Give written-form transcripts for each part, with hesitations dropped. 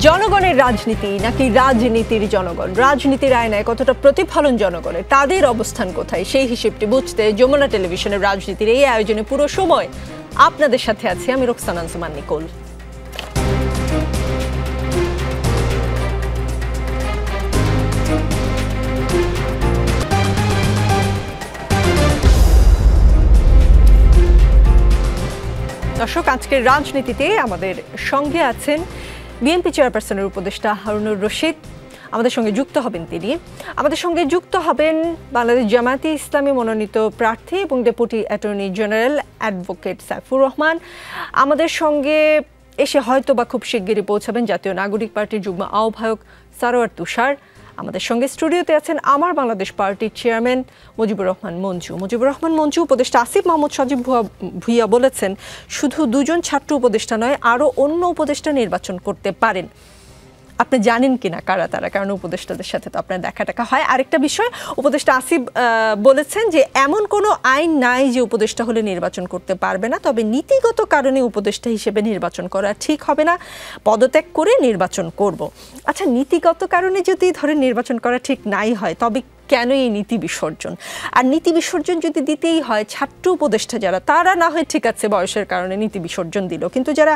জনগণের রাজনীতি নাকি রাজনীতির জনগণ, রাজনীতির আয়নায় কতটা প্রতিফলন জনগণের, তাদের অবস্থান কোথায়, সেই হিসেবটি বুঝতে যমুনা টেলিভিশনের রাজনীতির এই আয়োজনে পুরো সময় আপনাদের সাথে আছি আমি রোকসানা আনসুমান নিকোল। দর্শক, আজকের রাজনীতিতে আমাদের সঙ্গে আছেন বিএনপি চেয়ারপারসনের উপদেষ্টা হারুনুর রশিদ, আমাদের সঙ্গে যুক্ত হবেন তিনি। আমাদের সঙ্গে যুক্ত হবেন বাংলাদেশ জামায়াতে ইসলামী মনোনীত প্রার্থী এবং deputy attorney general advocate Saifur Rahman. আমাদের সঙ্গে এসে হয়তো বা খুব শিগগিরই পৌঁছাবেন জাতীয় নাগরিক পার্টির যুগ্ম আহ্বায়ক সারোয়ার তুষার। আমাদের সঙ্গে স্টুডিওতে আছেন আমার বাংলাদেশ পার্টির চেয়ারম্যান মুজিবুর রহমান মঞ্জু। মুজিবুর রহমান মঞ্জু, উপদেষ্টা আসিফ মাহমুদ সজীব ভুইয়া বলেছেন শুধু দুজন ছাত্র উপদেষ্টা নয়, আরও অন্য উপদেষ্টা নির্বাচন করতে পারেন। আপনি জানেন কিনা কারা তারা? কারণ উপদেষ্টাদের সাথে তো আপনার দেখা টাকা হয়। আরেকটা বিষয়, উপদেষ্টা আসিফ বলেছেন যে এমন কোনো আইন নাই যে উপদেষ্টা হলে নির্বাচন করতে পারবে না, তবে নীতিগত কারণে উপদেষ্টা হিসেবে নির্বাচন করা ঠিক হবে না, পদত্যাগ করে নির্বাচন করব। আচ্ছা, নীতিগত কারণে যদি ধরেন নির্বাচন করা ঠিক নাই হয়, তবে কেন এই নীতি বিসর্জন? আর নীতি বিসর্জন যদি দিতেই হয়, ছাত্র উপদেষ্টা যারা, তারা না হয় ঠিক আছে বয়সের কারণে নীতি বিসর্জন দিল, কিন্তু যারা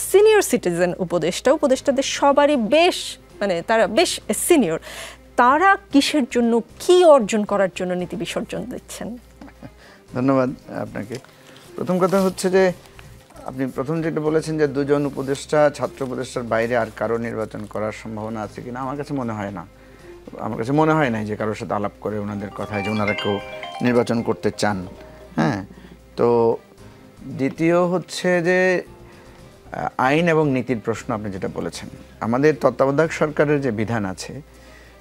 সিনিয়র সিটিজেন উপদেষ্টাদের সবারই বেশ তারা বেশ সিনিয়র, তারা কিসের জন্য, কি অর্জন করার জন্য নীতি বিসর্জন দিচ্ছেন? ধন্যবাদ আপনাকে। প্রথম কথা হচ্ছে যে আপনি প্রথম যেটা বলেছেন যে দুজন উপদেষ্টা ছাত্র উপদেষ্টার বাইরে আর কারো নির্বাচন করার সম্ভাবনা আছে কিনা, আমার কাছে মনে হয় না। আমার কাছে মনে হয় না যে কারোর সাথে আলাপ করে ওনাদের কথায় যে ওনারা কেউ নির্বাচন করতে চান। হ্যাঁ, তো দ্বিতীয় হচ্ছে যে আইন এবং নীতির প্রশ্ন আপনি যেটা বলেছেন, আমাদের তত্ত্বাবধায়ক সরকারের যে বিধান আছে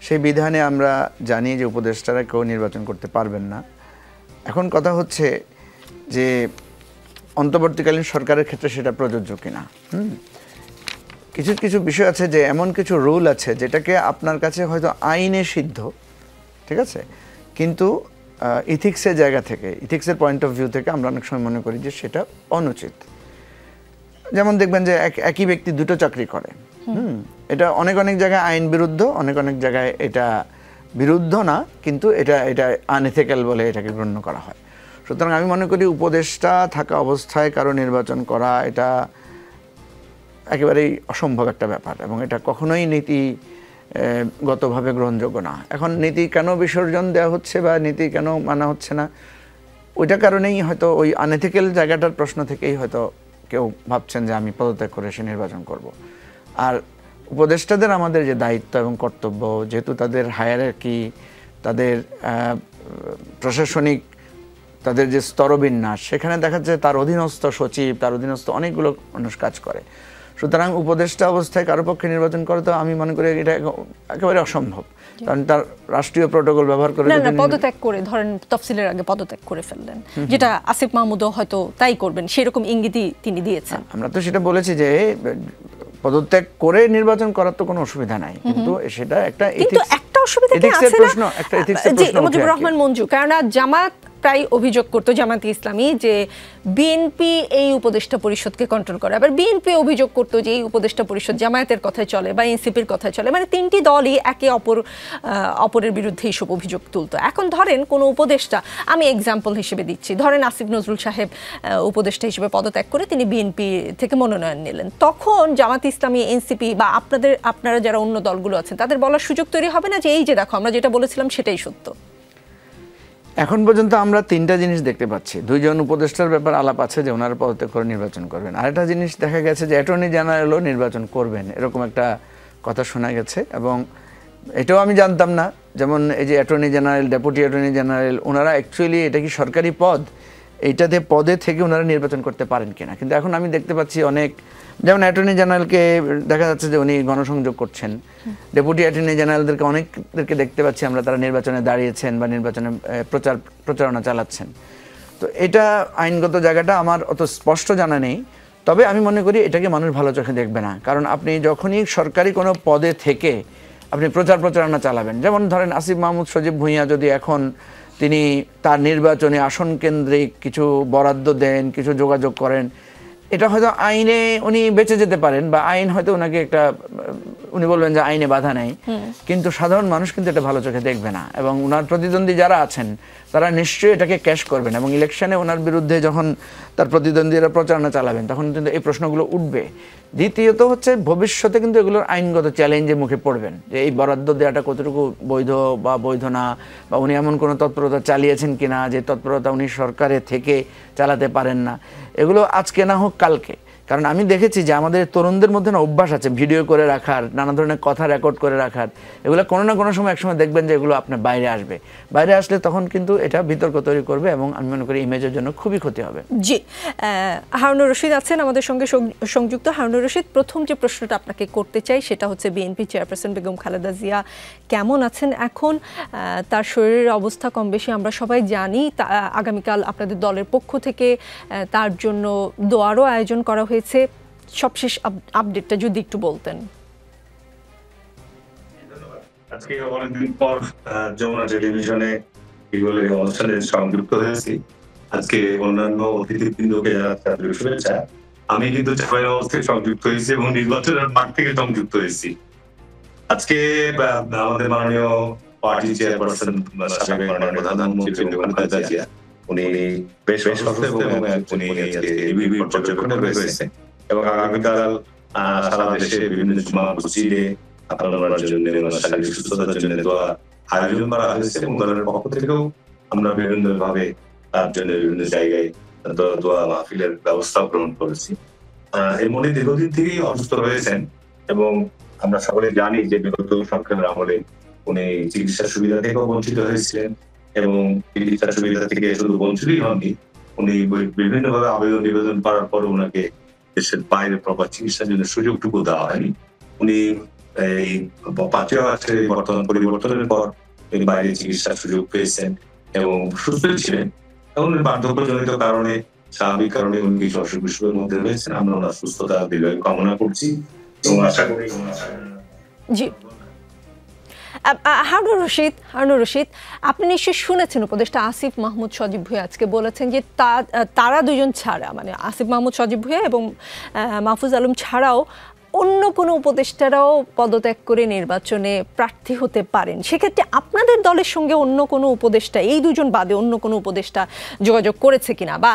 সেই বিধানে আমরা জানি যে উপদেষ্টারা কেউ নির্বাচন করতে পারবেন না। এখন কথা হচ্ছে যে অন্তর্বর্তীকালীন সরকারের ক্ষেত্রে সেটা প্রযোজ্য কিনা। কিছু কিছু বিষয় আছে যে এমন কিছু রুল আছে যেটাকে আপনার কাছে হয়তো আইনে সিদ্ধ, ঠিক আছে, কিন্তু ইথিক্সের জায়গা থেকে, ইথিক্সের পয়েন্ট অফ ভিউ থেকে আমরা অনেক সময় মনে করি যে সেটা অনুচিত। যেমন দেখবেন যে একই ব্যক্তি দুটো চাকরি করে, এটা অনেক অনেক জায়গায় আইন বিরুদ্ধ, অনেক অনেক জায়গায় এটা বিরুদ্ধ না, কিন্তু এটা আনএথিক্যাল বলে এটাকে গণ্য করা হয়। সুতরাং আমি মনে করি উপদেষ্টা থাকা অবস্থায় কারো নির্বাচন করা এটা একেবারেই অসম্ভব একটা ব্যাপার, এবং এটা কখনোই নীতিগতভাবে গ্রহণযোগ্য না। এখন নীতি কেন বিসর্জন দেওয়া হচ্ছে বা নীতি কেন মানা হচ্ছে না, ওইটা কারণেই হয়তো ওই আনএথিক্যাল জায়গাটার প্রশ্ন থেকেই হয়তো কেউ ভাবছেন যে আমি পদত্যাগ করে এসে নির্বাচন করব। আর উপদেষ্টাদের আমাদের যে দায়িত্ব এবং কর্তব্য, যেহেতু তাদের হায়ারার্কি, তাদের প্রশাসনিক তাদের যে স্তরবিন্যাস, সেখানে দেখা যায় তার অধীনস্থ সচিব, তার অধীনস্থ অনেকগুলো মানুষ কাজ করে। সুতরাং উপদেষ্টা অবস্থায় কারো পক্ষে নির্বাচন করা তো আমি মনে করি এটা একেবারে অসম্ভব, কারণ তার রাষ্ট্রীয় প্রোটোকল ব্যবহার করে পদত্যাগ করে, ধরেন তফসিলের আগে পদত্যাগ করে ফেললেন, যেটা আসিফ মাহমুদও হয়তো তাই করবেন, সেরকম ইঙ্গিতই তিনি দিয়েছেন। আমরা তো সেটা বলেছি যে পদত্যাগ করে নির্বাচন করার তো কোনো অসুবিধা নাই, কিন্তু সেটা একটা মুজিবুর রহমান মঞ্জু, কারণ জামাত প্রায় অভিযোগ করতো, জামাতে ইসলামী, যে বিএনপি এই উপদেষ্টা পরিষদকে কন্ট্রোল করে, আবার বিএনপি অভিযোগ করতো যে এই উপদেষ্টা পরিষদ জামায়াতের কথায় চলে বা এনসিপির কথায় চলে, মানে তিনটি দলই একে অপরের বিরুদ্ধে এইসব অভিযোগ তুলতো। এখন ধরেন কোনো উপদেষ্টা, আমি এক্সাম্পল হিসেবে দিচ্ছি, ধরেন আসিফ নজরুল সাহেব উপদেষ্টা হিসেবে পদত্যাগ করে তিনি বিএনপি থেকে মনোনয়ন নিলেন, তখন জামাতে ইসলামী, এনসিপি বা আপনারা যারা অন্য দলগুলো আছেন তাদের বলার সুযোগ তৈরি হবে না যে এই যে দেখো আমরা যেটা বলেছিলাম সেটাই সত্য? এখন পর্যন্ত আমরা তিনটা জিনিস দেখতে পাচ্ছি। দুইজন উপদেষ্টার ব্যাপার আলাপ আছে যে ওনারা পদত্যাগ করে নির্বাচন করবেন, আরেকটা জিনিস দেখা গেছে যে অ্যাটর্নি জেনারেলও নির্বাচন করবেন, এরকম একটা কথা শোনা গেছে, এবং এটাও আমি জানতাম না। যেমন এই যে attorney general, deputy attorney general, ওনারা অ্যাকচুয়ালি এটা কি সরকারি পদ, এইটাতে পদে থেকে ওনারা নির্বাচন করতে পারেন কিনা। কিন্তু এখন আমি দেখতে পাচ্ছি অনেক, যেমন অ্যাটর্নি জেনারেলকে দেখা যাচ্ছে যে উনি গণসংযোগ করছেন, ডেপুটি অ্যাটর্নি জেনারেলদেরকে অনেকদেরকে দেখতে পাচ্ছি আমরা, তারা নির্বাচনে দাঁড়িয়েছেন বা নির্বাচনে প্রচারণা চালাচ্ছেন। তো এটা আইনগত জায়গাটা আমার অত স্পষ্ট জানা নেই, তবে আমি মনে করি এটাকে মানুষ ভালো চোখে দেখবে না, কারণ আপনি যখনই সরকারি কোনো পদে থেকে আপনি প্রচারণা চালাবেন, যেমন ধরেন আসিফ মাহমুদ সজীব ভুঁইয়া যদি এখন তিনি তার নির্বাচনে আসন কেন্দ্রিক কিছু বরাদ্দ দেন, কিছু যোগাযোগ করেন, এটা হয়তো আইনে উনি বেঁচে যেতে পারেন, বা আইন হয়তো ওনাকে একটা, উনি বলবেন যে আইনে বাধা নেই, কিন্তু সাধারণ মানুষ কিন্তু এটা ভালো চোখে দেখবে না, এবং ওনার প্রতিদ্বন্দ্বী যারা আছেন তারা নিশ্চয়ই এটাকে ক্যাশ করবেন, এবং ইলেকশনে ওনার বিরুদ্ধে যখন তার প্রতিদ্বন্দ্বীরা প্রচারণা চালাবেন তখন কিন্তু এই প্রশ্নগুলো উঠবে। দ্বিতীয়ত হচ্ছে ভবিষ্যতে কিন্তু এগুলোর আইনগত চ্যালেঞ্জের মুখে পড়বেন, যে এই বরাদ্দ দেওয়াটা কতটুকু বৈধ বা বৈধ না, বা উনি এমন কোনো তৎপরতা চালিয়েছেন কিনা যে তৎপরতা উনি সরকারে থেকে চালাতে পারেন না। এগুলো আজকে না হোক কালকে, কারণ আমি দেখেছি যে আমাদের তরুণদের মধ্যে না অভ্যাস আছে ভিডিও করে রাখার, নানা ধরনের কথা রেকর্ড করে রাখার, এগুলো কোনো না কোনো সময় একসময় দেখবেন যে এগুলো আপনার বাইরে আসবে, বাইরে আসলে তখন কিন্তু এটা বিতর্ক তৈরি করবে, এবং আমি মনে করি ইমেজের জন্য খুবই ক্ষতি হবে। জি, হারুনুর রশিদ আছেন আমাদের সঙ্গে সংযুক্ত। হারুনুর রশিদ, প্রথম যে প্রশ্নটা আপনাকে করতে চাই সেটা হচ্ছে বিএনপি চেয়ারপারসন বেগম খালেদা জিয়া কেমন আছেন এখন? তার শরীরের অবস্থা কম বেশি আমরা সবাই জানি। আগামীকাল আপনাদের দলের পক্ষ থেকে তার জন্য দোয়ারও আয়োজন করা হয়েছে। সবশেষ আপডেটটা যদি একটু বলতেন। আজকে অনেকদিন পর যমুনা টেলিভিশনে এগুলো অনুষ্ঠানে সংযুক্ত হয়েছি। আজকে অন্যান্য অতিথিবৃন্দকে জানাচ্ছি শুভেচ্ছা। আমি কিন্তু চাপাই অবস্থায় সংযুক্ত হয়েছি এবং নির্বাচনের মাঠ থেকে সংযুক্ত হয়েছি। আজকে আমাদের মাননীয় পার্টি চেয়ারপারসন সাবেক মাননীয় প্রধানমন্ত্রী বেগম খালেদা জিয়া উনি বেশ অসুস্থ এবং উনি নিবিড় পর্যবেক্ষণে রয়েছে, এবং আগামীকাল সারা দেশে বিভিন্ন জুমা মসজিদে আপনার জন্য শারীরিক সুস্থতার জন্য দোয়া আয়োজন করা হয়েছে, এবং দলের পক্ষ থেকেও আমরা বিভিন্ন ভাবে তার জন্য বিভিন্ন জায়গায় দোয়া মাহফিলের ব্যবস্থা গ্রহণ করেছি। এর মধ্যে দীর্ঘদিন থেকেই অসুস্থ রয়েছেন, এবং আমরা সকলে জানি যে বিগত সরকারের আমলে উনি চিকিৎসা সুবিধা থেকেও বঞ্চিত হয়েছিলেন, এবং চিকিৎসা সুবিধা থেকে শুধু বঞ্চিতই হননি, উনি বিভিন্ন ভাবে আবেদন নিবেদন করার পর ওনাকে দেশের বাইরে প্রপার চিকিৎসার জন্য সুযোগটুকু দেওয়া হয়নি। উনি এই 5 মাসের বর্তমান পরিবর্তনের পর বাইরে চিকিৎসার সুযোগ পেয়েছেন এবং সুস্থ ছিলেন, এবং বার্ধক্যজনিত কারণে, স্বাভাবিক কারণে উনি কিছু অসুখ বিসুখের মধ্যে রয়েছেন। আমরা ওনার সুস্থতা দীর্ঘায়ু কামনা করছি এবং আশা করি। জি, হারুনুর রশিদ, আপনি নিশ্চয়ই শুনেছেন উপদেষ্টা আসিফ মাহমুদ সজীব ভুঁইয়া আজকে বলেছেন যে তারা দুজন ছাড়া, মানে আসিফ মাহমুদ সজীব ভুঁইয়া এবং মাহফুজ আলম ছাড়াও অন্য কোনো উপদেষ্টারাও পদত্যাগ করে নির্বাচনে প্রার্থী হতে পারেন। সেক্ষেত্রে আপনাদের দলের সঙ্গে অন্য কোনো উপদেষ্টা, এই দুজন বাদে অন্য কোনো উপদেষ্টা যোগাযোগ করেছে কিনা, বা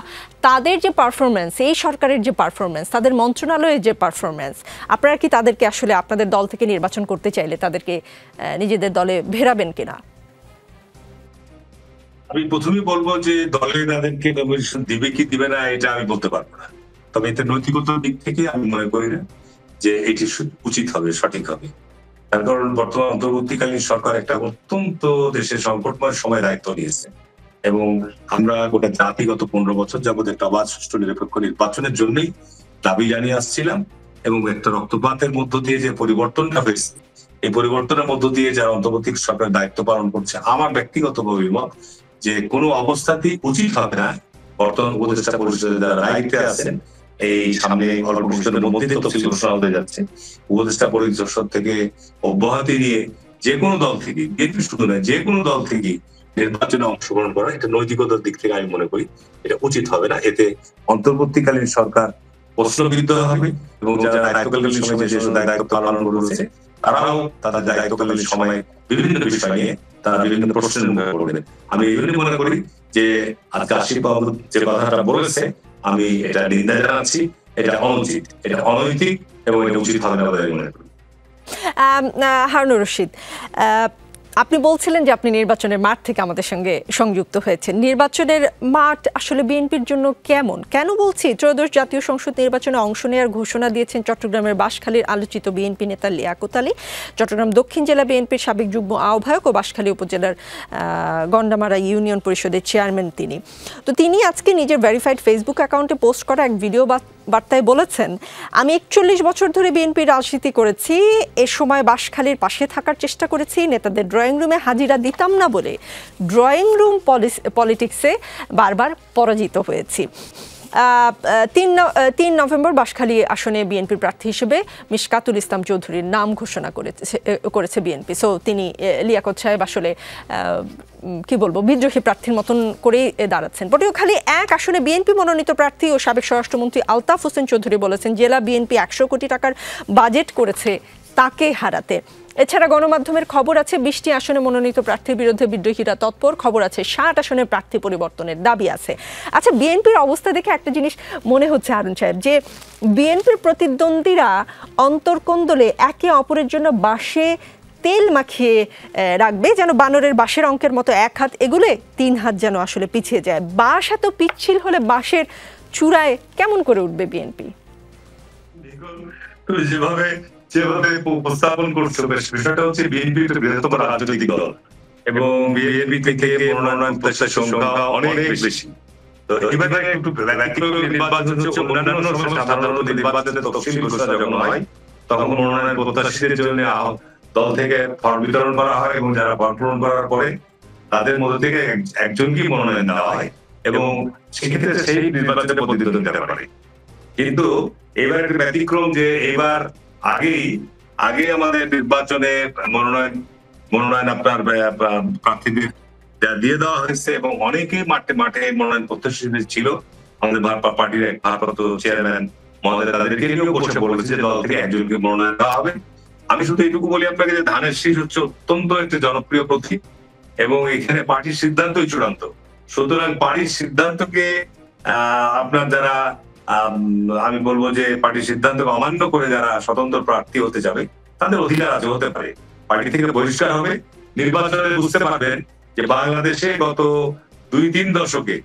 তাদের যে পারফরমেন্স, এই সরকারের যে পারফরমেন্স, তাদের মন্ত্রণালয়ের যে পারফরমেন্স, আপনারা কি তাদেরকে আসলে আপনাদের দল থেকে নির্বাচন করতে চাইলে তাদেরকে নিজেদের দলে ভেরাবেন কিনা? আমি প্রথমেই বলবো যে দলে তাদেরকে নমিনেশন দিবে কি দিবে না এটা আমি বলতে পারবো না, তবে এতে নৈতিকতার দিক থেকে আমি মনে করি না যে এটি উচিত হবে, সঠিক হবে। তার কারণ বর্তমান অন্তর্বর্তীকালীন সরকার একটা অত্যন্ত দেশের সংকটময় সময় দায়িত্ব নিয়েছে, এবং আমরা গোটা জাতিগত 15 বছর যাবত একটা অবাধ সুষ্ঠু নিরপেক্ষ নির্বাচনের জন্যই দাবি জানিয়ে আসছিলাম, এবং একটা রক্তপাতের মধ্য দিয়ে যে পরিবর্তনটা হয়েছে, এই পরিবর্তনের মধ্য দিয়ে যারা অন্তর্বর্তী সরকার দায়িত্ব পালন করছে, আমার ব্যক্তিগত অভিমত যে কোনো অবস্থাতেই উচিত হবে না বর্তমান উপদেষ্টা পরিষদের যারা দায়িত্বে আছেন, এই সামনে অল্প কিছুদিনের মধ্যে তফসিল ঘোষণা হতে যাচ্ছে, উপদেষ্টা পরিষদ থেকে অব্যাহতি নিয়ে যে কোনো দল থেকে, বিএনপি শুধু নয়, যে কোনো দল থেকে নির্বাচনে অংশগ্রহণ করা, এটা নৈতিকতার দিক থেকে আমি মনে করি এটা উচিত হবে না। এতে অন্তর্বর্তীকালীন সরকার প্রশ্নবিদ্ধ হবে, এবং যারা দায়িত্বকালীন সময়ে যে দায়িত্ব পালন করেছে তারাও তাদের দায়িত্বকালীন সময়ে বিভিন্ন বিষয় নিয়ে তারা বিভিন্ন প্রশ্নের মুখে পড়বেন। আমি এই জন্য মনে করি যে আজকে আসিফ মাহমুদ যে কথাটা বলেছে, আমি এটা নিন্দা জানাচ্ছি, এটা অনুচিত, এটা অনৈতিক, এবং এটা উচিত হবে না বলে মনে করি। হারুনুর রশিদ, আপনি বলছিলেন যে আপনি নির্বাচনের মাঠ থেকে আমাদের সঙ্গে সংযুক্ত হয়েছেন। নির্বাচনের মাঠ আসলে বিএনপির জন্য কেমন? কেন বলছি, ত্রয়োদশ জাতীয় সংসদ নির্বাচনে অংশ নেওয়ার ঘোষণা দিয়েছেন চট্টগ্রামের বাঁশখালীর আলোচিত বিএনপি নেতা লিয়াকত আলী, চট্টগ্রাম দক্ষিণ জেলা বিএনপির সাবেক যুগ্ম আহ্বায়ক ও বাঁশখালী উপজেলার গন্ডামারা ইউনিয়ন পরিষদের চেয়ারম্যান তিনি। তো তিনি আজকে নিজের ভেরিফাইড ফেসবুক অ্যাকাউন্টে পোস্ট করা এক ভিডিও বার্তায় বলেছেন, আমি 41 বছর ধরে বিএনপির রাজনীতি করেছি, এ সময় বাঁশখালীর পাশে থাকার চেষ্টা করেছি, নেতাদের ড্রয়িং রুমে হাজিরা দিতাম না বলে ড্রয়িং রুম পলিটিক্সে বারবার পরাজিত হয়েছি। তিন নভেম্বর বাঁশখালী আসনে বিএনপির প্রার্থী হিসেবে মিশকাতুল ইসলাম চৌধুরীর নাম ঘোষণা করেছে বিএনপি। সো তিনি লিয়াকত সাহেব আসলে কি বলবো বিদ্রোহী প্রার্থীর মতন করেই দাঁড়াচ্ছেন। পটুয়াখালী 1 আসনে বিএনপি মনোনীত প্রার্থী ও সাবেক স্বরাষ্ট্রমন্ত্রী আলতাফ হোসেন চৌধুরী বলেছেন জেলা বিএনপি 100 কোটি টাকার বাজেট করেছে তাকে হারাতে। এছাড়া গণমাধ্যমের খবর আছে 20টি আসনে মনোনীত প্রার্থীর বিরুদ্ধে বিদ্রোহীরা তৎপর। খবর আছে 60 আসনের প্রার্থী পরিবর্তনের দাবি আছে। আচ্ছা, বিএনপির অবস্থা দেখে একটা জিনিস মনে হচ্ছে হারুন সাহেব, যে বিএনপির প্রতিদ্বন্দ্বীরা অন্তর্কোন্দলে একে অপরের জন্য বাঁশে তেল মাখিয়ে রাখবে, যেন বানরের বাঁশের অঙ্কের মতো 1 হাত এগুলে 3 হাত যেন আসলে পিছিয়ে যায়। বাঁশ এত পিচ্ছিল হলে বাঁশের চূড়ায় কেমন করে উঠবে বিএনপি? যেভাবে উপস্থাপন করছে বিষয়টা হচ্ছে বিএনপি একটা বৃহত্তম রাজনৈতিক দল এবং বিএনপি থেকে মনোনয়ন প্রত্যাশার সংখ্যা অনেক বেশি। তো এবারে একটু নির্বাচন হচ্ছে অন্যান্য সময় সাধারণত নির্বাচনে তফসিল ঘোষণা যখন হয় তখন মনোনয়ন প্রত্যাশীদের জন্য দল থেকে ফর্ম বিতরণ করা হয় এবং যারা ফর্ম পূরণ করার পরে তাদের মধ্যে থেকে একজনকেই মনোনয়ন দেওয়া হয় এবং সেক্ষেত্রে সেই নির্বাচনে প্রতিদ্বন্দ্বিতা দিতে পারে। কিন্তু এবার একটা ব্যতিক্রম যে এবার আগে আমাদের নির্বাচনে মনোনয়ন আপনার প্রার্থীদের দিয়ে দেওয়া হয়েছে এবং অনেকে মাঠে মনোনয়ন প্রত্যাশী ছিল। আমাদের পার্টির এক ভারপ্রাপ্ত চেয়ারম্যান মহোদয় তাদেরকে নিয়েও বসে বলেছে যে দল থেকে একজনকে মনোনয়ন দেওয়া হবে। আমি শুধু এইটুকু বলি আপনাকে যে ধানের শীষ হচ্ছে অত্যন্ত একটি জনপ্রিয় প্রতীক এবং এখানে পার্টির সিদ্ধান্তই চূড়ান্ত। সুতরাং পার্টির সিদ্ধান্তকে আপনার যারা আমি বলবো যে পার্টির সিদ্ধান্ত অমান্য করে যারা স্বতন্ত্র প্রার্থী হতে যাবে তাদের অধিকার আছে, হতে পারে, পার্টি থেকে বহিষ্কার হবে। নির্বাচনে বুঝতে পারবেন যে বাংলাদেশে গত 2-3 দশকে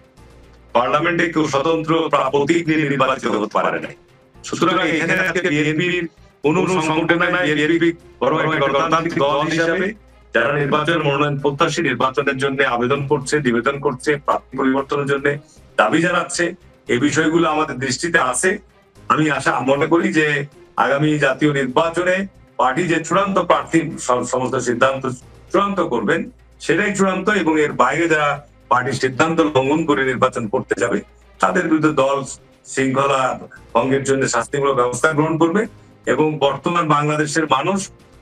পার্লামেন্টে কেউ স্বতন্ত্র প্রতীক নিয়ে নির্বাচিত হতে পারে নাই। সুতরাং এখানে আজকে বিএনপির কোন সংগঠন নাই, বিএনপি বড় একটা গণতান্ত্রিক দল হিসাবে যারা নির্বাচনের মনোনয়ন প্রত্যাশী নির্বাচনের জন্য আবেদন করছে, নিবেদন করছে, প্রার্থী পরিবর্তনের জন্য দাবি জানাচ্ছে, এই বিষয়গুলো আমাদের দৃষ্টিতে আছে। আমি মনে করি যে আগামী জাতীয় নির্বাচনে পার্টি যে চূড়ান্ত প্রার্থী সমস্ত সিদ্ধান্ত চূড়ান্ত করবেন সেটাই চূড়ান্ত এবং এর বাইরে যারা পার্টির সিদ্ধান্ত লঙ্ঘন করে নির্বাচন করতে যাবে তাদের বিরুদ্ধে দল শৃঙ্খলা ভঙ্গের জন্য শাস্তিমূলক ব্যবস্থা গ্রহণ করবে। এবং বর্তমান বাংলাদেশের মানুষ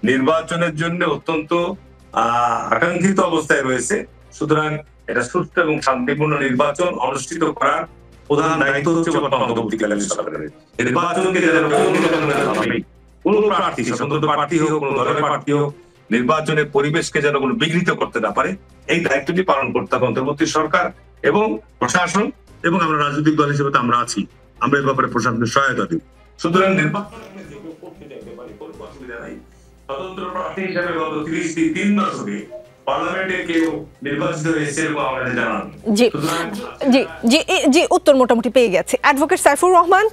নির্বাচনের জন্য অত্যন্ত আকাঙ্ক্ষিত অবস্থায় রয়েছে। সুতরাং এটা সুস্থ এবং শান্তিপূর্ণ নির্বাচন অনুষ্ঠিত করার প্রধান দায়িত্ব হচ্ছে অন্তর্বর্তীকালীন সরকারের। নির্বাচনকে কোন প্রার্থী, স্বতন্ত্র প্রার্থী হোক, কোন দলের প্রার্থী হোক, নির্বাচনের পরিবেশকে যেন কোনো বিঘ্নিত করতে না পারে এই দায়িত্বটি পালন করতে হবে অন্তর্বর্তী সরকার এবং প্রশাসন। এবং আমরা রাজনৈতিক দল হিসেবে তো আমরা আছি, আমরা এই ব্যাপারে প্রশাসনের সহায়তা দিই। সুতরাং নির্বাচন স্বতন্ত্র প্রার্থী হিসেবে গত 30-3 দশকে পার্লামেন্টে কেউ নির্বাচিত হয়েছে এবং আমাদের জানান। জি উত্তর মোটামুটি পেয়ে গেছে। অ্যাডভোকেট সাইফুর রহমান,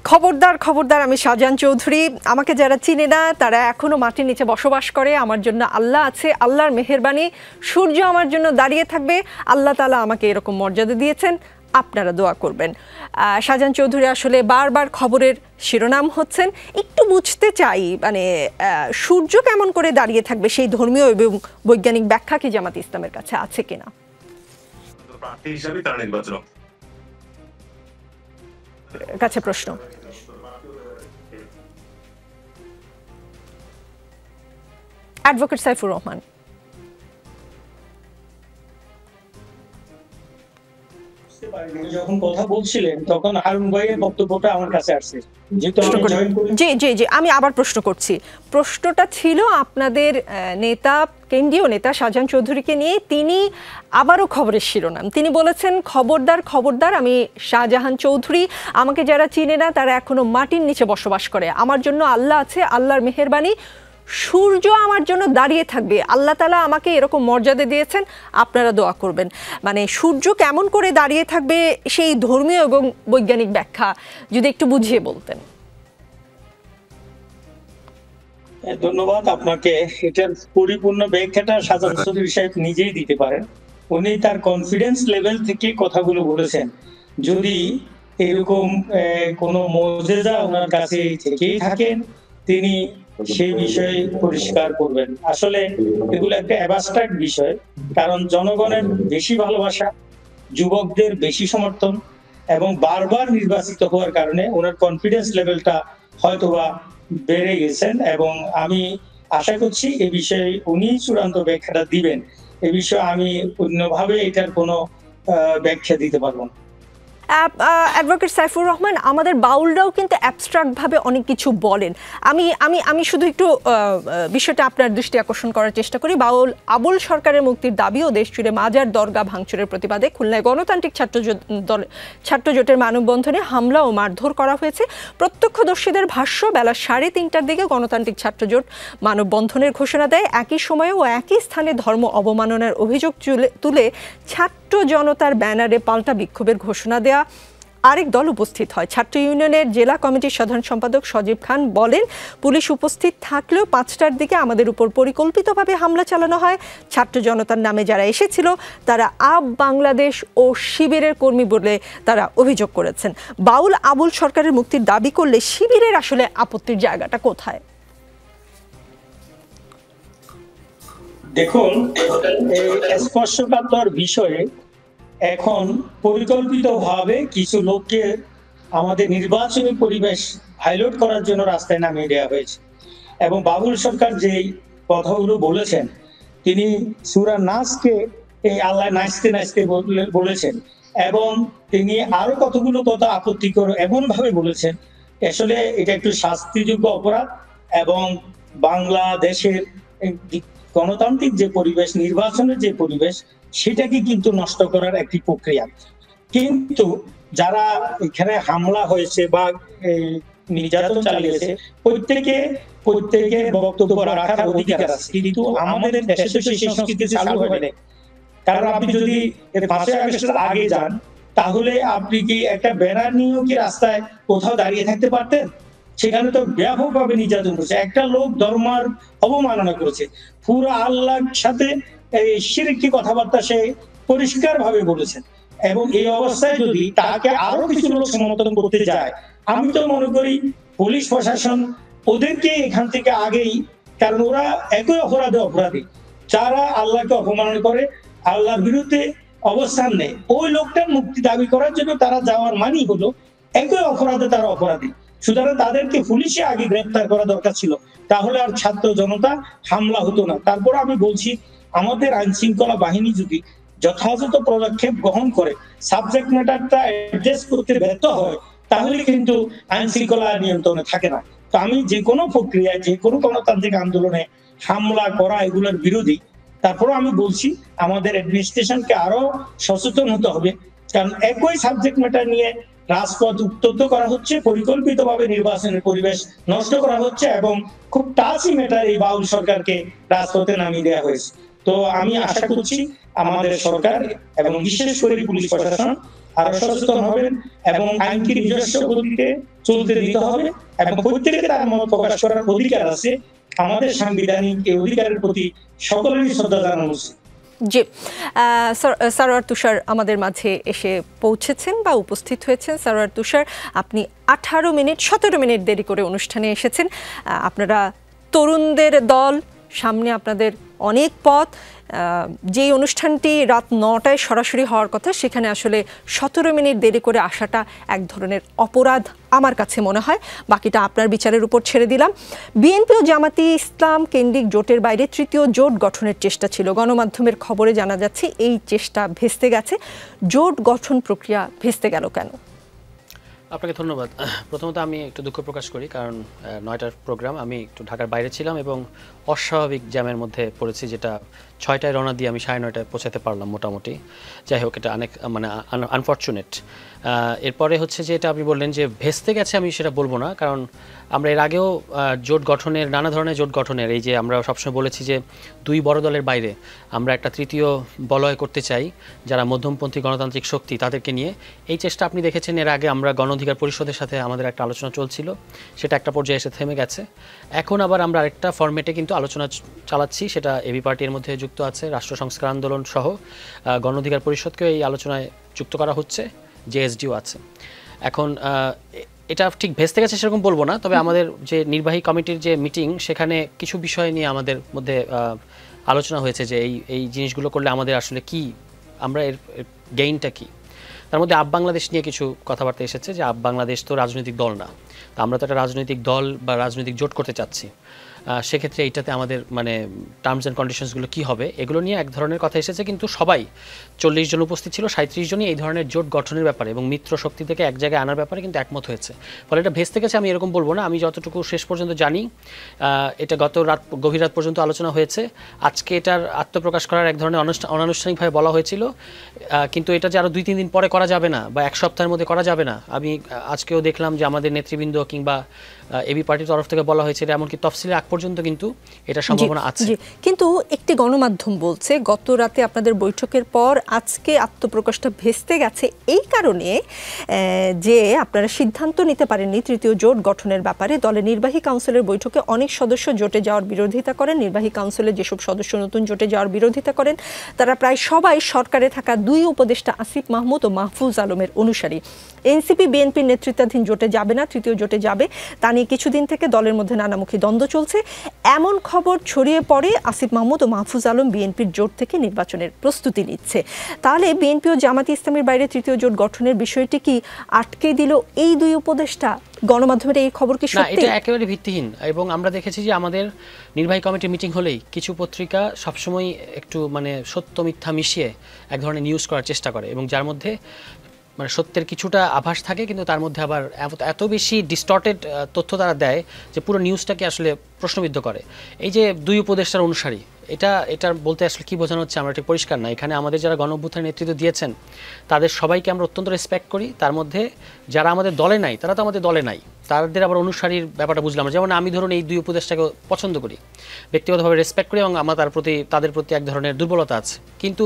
খবরদার আমি শাহজাহান চৌধুরী, আমাকে যারা চিনে না তারা এখনো মাটির নিচে বসবাস করে। আমার জন্য আল্লাহ আছে, আল্লাহর মেহেরবানি, সূর্য আমার জন্য দাঁড়িয়ে থাকবে। আল্লাহ তাআলা আমাকে এরকম মর্যাদা দিয়েছেন, আপনারা দোয়া করবেন। শাহজাহান চৌধুরী আসলে বারবার খবরের শিরোনাম হচ্ছেন। একটু বুঝতে চাই, মানে সূর্য কেমন করে দাঁড়িয়ে থাকবে সেই ধর্মীয় এবং বৈজ্ঞানিক ব্যাখ্যা কি জামাত ইসলামের কাছে আছে কিনা? প্রার্থী হিসেবে তারা নির্বাচন কাছে প্রশ্ন। অ্যাডভোকেট সাইফুর রহমান, যখন কথা বলছিলেন তখন হারুন ভাইয়ের বক্তব্যটা আমার কাছে আসছে। জি আমি আবার প্রশ্ন করছি। প্রশ্নটা ছিল আপনাদের নেতা, কেন্দ্রীয় নেতা শাহজাহান চৌধুরীকে নিয়ে। তিনি আবারও খবরের শিরোনাম, তিনি বলেছেন খবরদার আমি শাহজাহান চৌধুরী, আমাকে যারা চিনে না তারা এখনো মাটির নিচে বসবাস করে। আমার জন্য আল্লাহ আছে, আল্লাহর মেহেরবানি, সূর্য আমার জন্য দাঁড়িয়ে থাকবে। আল্লাহ তাআলা আমাকে এরকম মর্যাদা দিয়েছেন, আপনারা দোয়া করবেন। মানে সূর্য কেমন করে দাঁড়িয়ে থাকবে সেই ধর্মীয় এবং বৈজ্ঞানিক ব্যাখ্যা যদি একটু বুঝিয়ে বলতেন। ধন্যবাদ আপনাকে। এটার পরিপূর্ণ ব্যাখ্যাটা শাহজাহান চৌধুরী সাহেব নিজেই দিতে পারেন। উনি তার কনফিডেন্স লেভেল থেকে কথাগুলো বলেছেন। যদি এরকম কোনো মুজিজা ওনার কাছে থেকেই থাকেন তিনি সেই বিষয়ে পরিষ্কার করবেন। আসলে এগুলো একটা অ্যাবস্ট্রাক্ট বিষয়, কারণ জনগণের বেশি ভালোবাসা, যুবকদের বেশি সমর্থন এবং বারবার নির্বাচিত হওয়ার কারণে ওনার কনফিডেন্স লেভেলটা হয়তোবা বেড়ে গেছেন, এবং আমি আশা করছি এই বিষয়ে উনি চূড়ান্ত ব্যাখ্যাটা দিবেন। এই বিষয়ে আমি অন্যভাবে এটার কোনো ব্যাখ্যা দিতে পারবো না। অ্যাডভোকেট সাইফুর রহমান, আমাদের বাউলরাও কিন্তু অ্যাবস্ট্রাক্ট ভাবে অনেক কিছু বলেন। আমি আমি আমি শুধু একটু বিষয়টা আপনার দৃষ্টি আকর্ষণ করার চেষ্টা করি। বাউল আবুল সরকারের মুক্তির দাবি ও দেশ জুড়ে মাজার দরগা ভাঙচুরের প্রতিবাদে খুলনায় গণতান্ত্রিক ছাত্র জোটের মানববন্ধনে হামলা ও মারধর করা হয়েছে। প্রত্যক্ষদর্শীদের ভাষ্য, বেলা 3:30টার দিকে গণতান্ত্রিক ছাত্র জোট মানববন্ধনের ঘোষণা দেয়। একই সময়ে ও একই স্থানে ধর্ম অবমাননার অভিযোগ তুলে ছাত্র জনতার ব্যানারে পাল্টা বিক্ষোভের ঘোষণা দেয়া আরেক দল উপস্থিত হয়। ছাত্র ইউনিয়নের জেলা কমিটির সাধারণ সম্পাদক সজীব খান বলেন, পুলিশ উপস্থিত থাকলেও 5টার দিকে আমাদের উপর পরিকল্পিতভাবে হামলা চালানো হয়। ছাত্র জনতার নামে যারা এসেছিল তারা আপ বাংলাদেশ ও শিবিরের কর্মী বলে তারা অভিযোগ করেছেন। বাউল আবুল সরকারের মুক্তির দাবি করলে শিবিরের আসলে আপত্তির জায়গাটা কোথায়? দেখুন, এই স্পর্শকাতর বিষয়ে এখন পরিকল্পিতভাবে কিছু লোককে আমাদের নির্বাচনী পরিবেশ হাইলাইট করার জন্য রাস্তায় নামিয়ে দেওয়া হয়েছে। এবং বাবুল সরকার যে কথাগুলো বলেছেন, তিনি সূরা নাসকে এই আল্লাহ নাচতে নাচতে বলেছেন, এবং তিনি আরো কতগুলো কথা আপত্তিকর এমন ভাবে বলেছেন, আসলে এটা একটু শাস্তিযোগ্য অপরাধ। এবং বাংলাদেশের গণতান্ত্রিক যে পরিবেশ, নির্বাচনের যে পরিবেশ, সেটাকে কিন্তু নষ্ট করার একটি প্রক্রিয়া। কিন্তু যারা এখানে হামলা হয়েছে বা নির্যাতন চালিয়েছে, প্রত্যেকের বক্তব্য রাখার অধিকার আছে, কিন্তু আমাদের দেশে তো সেই সংস্কৃতি চালু হয়নি। কারণ আপনি যদি 5ই আগস্টের আগে যান, তাহলে আপনি কি একটা ব্যানার নিয়েও কি রাস্তায় কোথাও দাঁড়িয়ে থাকতে পারতেন? সেখানে তো ব্যাপকভাবে নির্যাতন করেছে, একটা লোক ধর্মের অবমাননা করেছে, পুরো আল্লাহর সাথে শিরকি কথাবার্তা সে পরিষ্কার ভাবে বলেছেন। এবং এই অবস্থায় যদি তাকে আরো কিছু লোক সমর্থন করতে যায়, আমি তো মনে করি পুলিশ প্রশাসন ওদেরকে এখান থেকে আগেই, কারণ ওরা একই অপরাধী, যারা আল্লাহকে অপমাননা করে, আল্লাহর বিরুদ্ধে অবস্থান নেয়, ওই লোকটার মুক্তি দাবি করার জন্য তারা যাওয়ার মানেই হলো একই অপরাধে তারা অপরাধী। সুতরাং তাদেরকে পুলিশে আগে গ্রেফতার করা দরকার ছিল, তাহলে আর ছাত্র জনতা হামলা হতো না। তারপর আমি বলছি, আমাদের আইন শৃঙ্খলা বাহিনী যদি যথাযথ পদক্ষেপ গ্রহণ করে, সাবজেক্ট ম্যাটারটা অ্যাড্রেস করতে ব্যর্থ হয়, তাহলে কিন্তু আইন শৃঙ্খলা নিয়ন্ত্রণে থাকে না। তো আমি যে কোনো প্রক্রিয়ায়, যে কোনো গণতান্ত্রিক আন্দোলনে হামলা করা এগুলোর বিরোধী। তারপরও আমি বলছি, আমাদের অ্যাডমিনিস্ট্রেশনকে আরো সচেতন হতে হবে, কারণ একই সাবজেক্ট ম্যাটার নিয়ে রাজপথ উত্তপ্ত করা হচ্ছে, পরিকল্পিতভাবে নির্বাচনের পরিবেশ নষ্ট করা হচ্ছে, এবং খুব টাচি ম্যাটার এই বাউল সরকারকে রাজপথে নামিয়ে দেওয়া হয়েছে। তো আমি আশা করছি আমাদের সরকার এবং বিশেষ করে পুলিশ প্রশাসন আরো সচেতন হবেন, এবং আইনকে নিজস্ব গতিতে চলতে দিতে হবে, এবং প্রত্যেকে তার মত প্রকাশ করার অধিকার আছে। আমাদের সাংবিধানিক এই অধিকারের প্রতি সকলেরই শ্রদ্ধা জানানো উচিত। জি, সারোয়ার তুষার আমাদের মাঝে এসে পৌঁছেছেন বা উপস্থিত হয়েছেন। সারোয়ার তুষার, আপনি 17 মিনিট দেরি করে অনুষ্ঠানে এসেছেন। আপনারা তরুণদের দল, সামনে আপনাদের অনেক পথ। যেই অনুষ্ঠানটি রাত 9টায় সরাসরি হওয়ার কথা, সেখানে আসলে 17 মিনিট দেরি করে আসাটা এক ধরনের অপরাধ আমার কাছে মনে হয়। বাকিটা আপনার বিচারের উপর ছেড়ে দিলাম। বিএনপি ও জামাতি ইসলাম কেন্দ্রিক জোটের বাইরে তৃতীয় জোট গঠনের চেষ্টা ছিল। গণমাধ্যমের খবরে জানা যাচ্ছে এই চেষ্টা ভেস্তে গেছে। জোট গঠন প্রক্রিয়া ভেস্তে গেল কেন? আপনাকে ধন্যবাদ। প্রথমত আমি একটু দুঃখ প্রকাশ করি, কারণ 9টার প্রোগ্রাম, আমি একটু ঢাকার বাইরে ছিলাম এবং অস্বাভাবিক জ্যামের মধ্যে পড়েছি, যেটা 6টায় রওনা দিয়ে আমি 9:30টায় পৌঁছাতে পারলাম মোটামুটি। যাই হোক, এটা আনফর্চুনেট। এরপরে হচ্ছে যে এটা আপনি বললেন যে ভেস্তে গেছে, আমি সেটা বলবো না, কারণ আমরা এর আগেও জোট গঠনের, নানা ধরনের জোট গঠনের, এই যে আমরা সবসময় বলেছি যে 2 বড় দলের বাইরে আমরা একটা তৃতীয় বলয় করতে চাই, যারা মধ্যমপন্থী গণতান্ত্রিক শক্তি, তাদেরকে নিয়ে। এই চেষ্টা আপনি দেখেছেন এর আগে আমরা গণ অধিকার পরিষদের সাথে আমাদের একটা আলোচনা চলছিল, সেটা একটা পর্যায়ে এসে থেমে গেছে। এখন আবার আমরা আরেকটা ফরম্যাটে কিন্তু আলোচনা চালাচ্ছি, সেটা এবি পার্টির মধ্যে যুক্ত আছে, রাষ্ট্র সংস্কার আন্দোলন সহ গণ অধিকার পরিষদকেও এই আলোচনায় যুক্ত করা হচ্ছে, জেএসডিও আছে। এখন এটা ঠিক ভেস্তে গেছে সেরকম বলবো না, তবে আমাদের যে নির্বাহী কমিটির যে মিটিং, সেখানে কিছু বিষয় নিয়ে আমাদের মধ্যে আলোচনা হয়েছে যে এই জিনিসগুলো করলে আমাদের আসলে কি, আমরা এর গেইনটা কি। তার মধ্যে আপ বাংলাদেশ নিয়ে কিছু কথাবার্তা এসেছে যে আপ বাংলাদেশ তো রাজনৈতিক দল না, তো আমরা তো একটা রাজনৈতিক দল বা রাজনৈতিক জোট করতে চাচ্ছি। সেক্ষেত্রে এইটাতে আমাদের মানে টার্মস অ্যান্ড কন্ডিশনসগুলো কী হবে এগুলো নিয়ে এক ধরনের কথা এসেছে, কিন্তু সবাই 40 জন উপস্থিত ছিল, 37 জনই এই ধরনের জোট গঠনের ব্যাপারে এবং মিত্র শক্তি থেকে এক জায়গায় আনার ব্যাপারে কিন্তু একমত হয়েছে। ফলে এটা ভেস্তে গেছে আমি এরকম বলবো না, আমি যতটুকু শেষ পর্যন্ত জানি এটা গত রাত গভীর রাত পর্যন্ত আলোচনা হয়েছে। আজকে এটার আত্মপ্রকাশ করার এক ধরনের অনানুষ্ঠানিকভাবে বলা হয়েছিল, কিন্তু এটা যে আরও 2-3 দিন পরে করা যাবে না বা এক সপ্তাহের মধ্যে করা যাবে না। আমি আজকেও দেখলাম যে আমাদের নেতৃবৃন্দ কিংবা এবি পার্টির তরফ থেকে বলা হয়েছে এমনকি তফসিলের আগ পর্যন্ত কিন্তু এটা সম্ভাবনা আছে। কিন্তু একটি গণমাধ্যম বলছে গত রাতে আপনাদের বৈঠকের পর আজকে আত্মপ্রকাশটা ভেস্তে গেছে এই কারণে যে আপনারা সিদ্ধান্ত নিতে পারেননি তৃতীয় জোট গঠনের ব্যাপারে। দলের নির্বাহী কাউন্সিলের বৈঠকে অনেক সদস্য জোটে যাওয়ার বিরোধিতা করেন। নির্বাহী কাউন্সিলে যেসব সদস্য নতুন জোটে যাওয়ার বিরোধিতা করেন তারা প্রায় সবাই সরকারে থাকা 2 উপদেষ্টা আসিফ মাহমুদ ও মাহফুজ আলমের অনুসারী। এনসিপি বিএনপির নেতৃত্বাধীন জোটে যাবে না, তৃতীয় জোটে যাবে, তা নিয়ে কিছুদিন থেকে দলের মধ্যে নানামুখী দ্বন্দ্ব চলছে। এমন খবর ছড়িয়ে পড়ে আসিফ মাহমুদ ও মাহফুজ আলম বিএনপির জোট থেকে নির্বাচনের প্রস্তুতি নিচ্ছে। তাহলে বিএনপি ও জামায়াতে ইসলামীর বাইরে তৃতীয় জোট গঠনের বিষয়টি কি আটকে দিল এই 2 উপদেষ্টা? গণমাধ্যমের এই খবর কি সত্যি? না, এটা একেবারে ভিত্তিহীন। এবং আমরা দেখেছি যে আমাদের নির্বাহী কমিটির মিটিং হলেই কিছু পত্রিকা সবসময় একটু মানে সত্য মিথ্যা মিশিয়ে এক ধরনের নিউজ করার চেষ্টা করে এবং যার মধ্যে মানে সত্যের কিছুটা আভাস থাকে, কিন্তু তার মধ্যে আবার এত বেশি ডিস্টর্টেড তথ্য তারা দেয় যে পুরো নিউজটাকে আসলে প্রশ্নবিদ্ধ করে। এই যে 2 উপদেষ্টার অনুসারী, এটা বলতে আসলে কি বোঝানো হচ্ছে আমরা ঠিক পরিষ্কার না। এখানে আমাদের যারা গণ-অভ্যুত্থানের নেতৃত্ব দিয়েছেন তাদের সবাইকে আমরা অত্যন্ত রেসপেক্ট করি, তার মধ্যে যারা আমাদের দলে নাই তারা তো আমাদের দলে নাই, তাদের আবার অনুসারীর ব্যাপারটা বুঝলাম। যেমন আমি ধরুন এই 2 উপদেষ্টাকে পছন্দ করি, ব্যক্তিগতভাবে রেসপেক্ট করি এবং আমার তাদের প্রতি এক ধরনের দুর্বলতা আছে, কিন্তু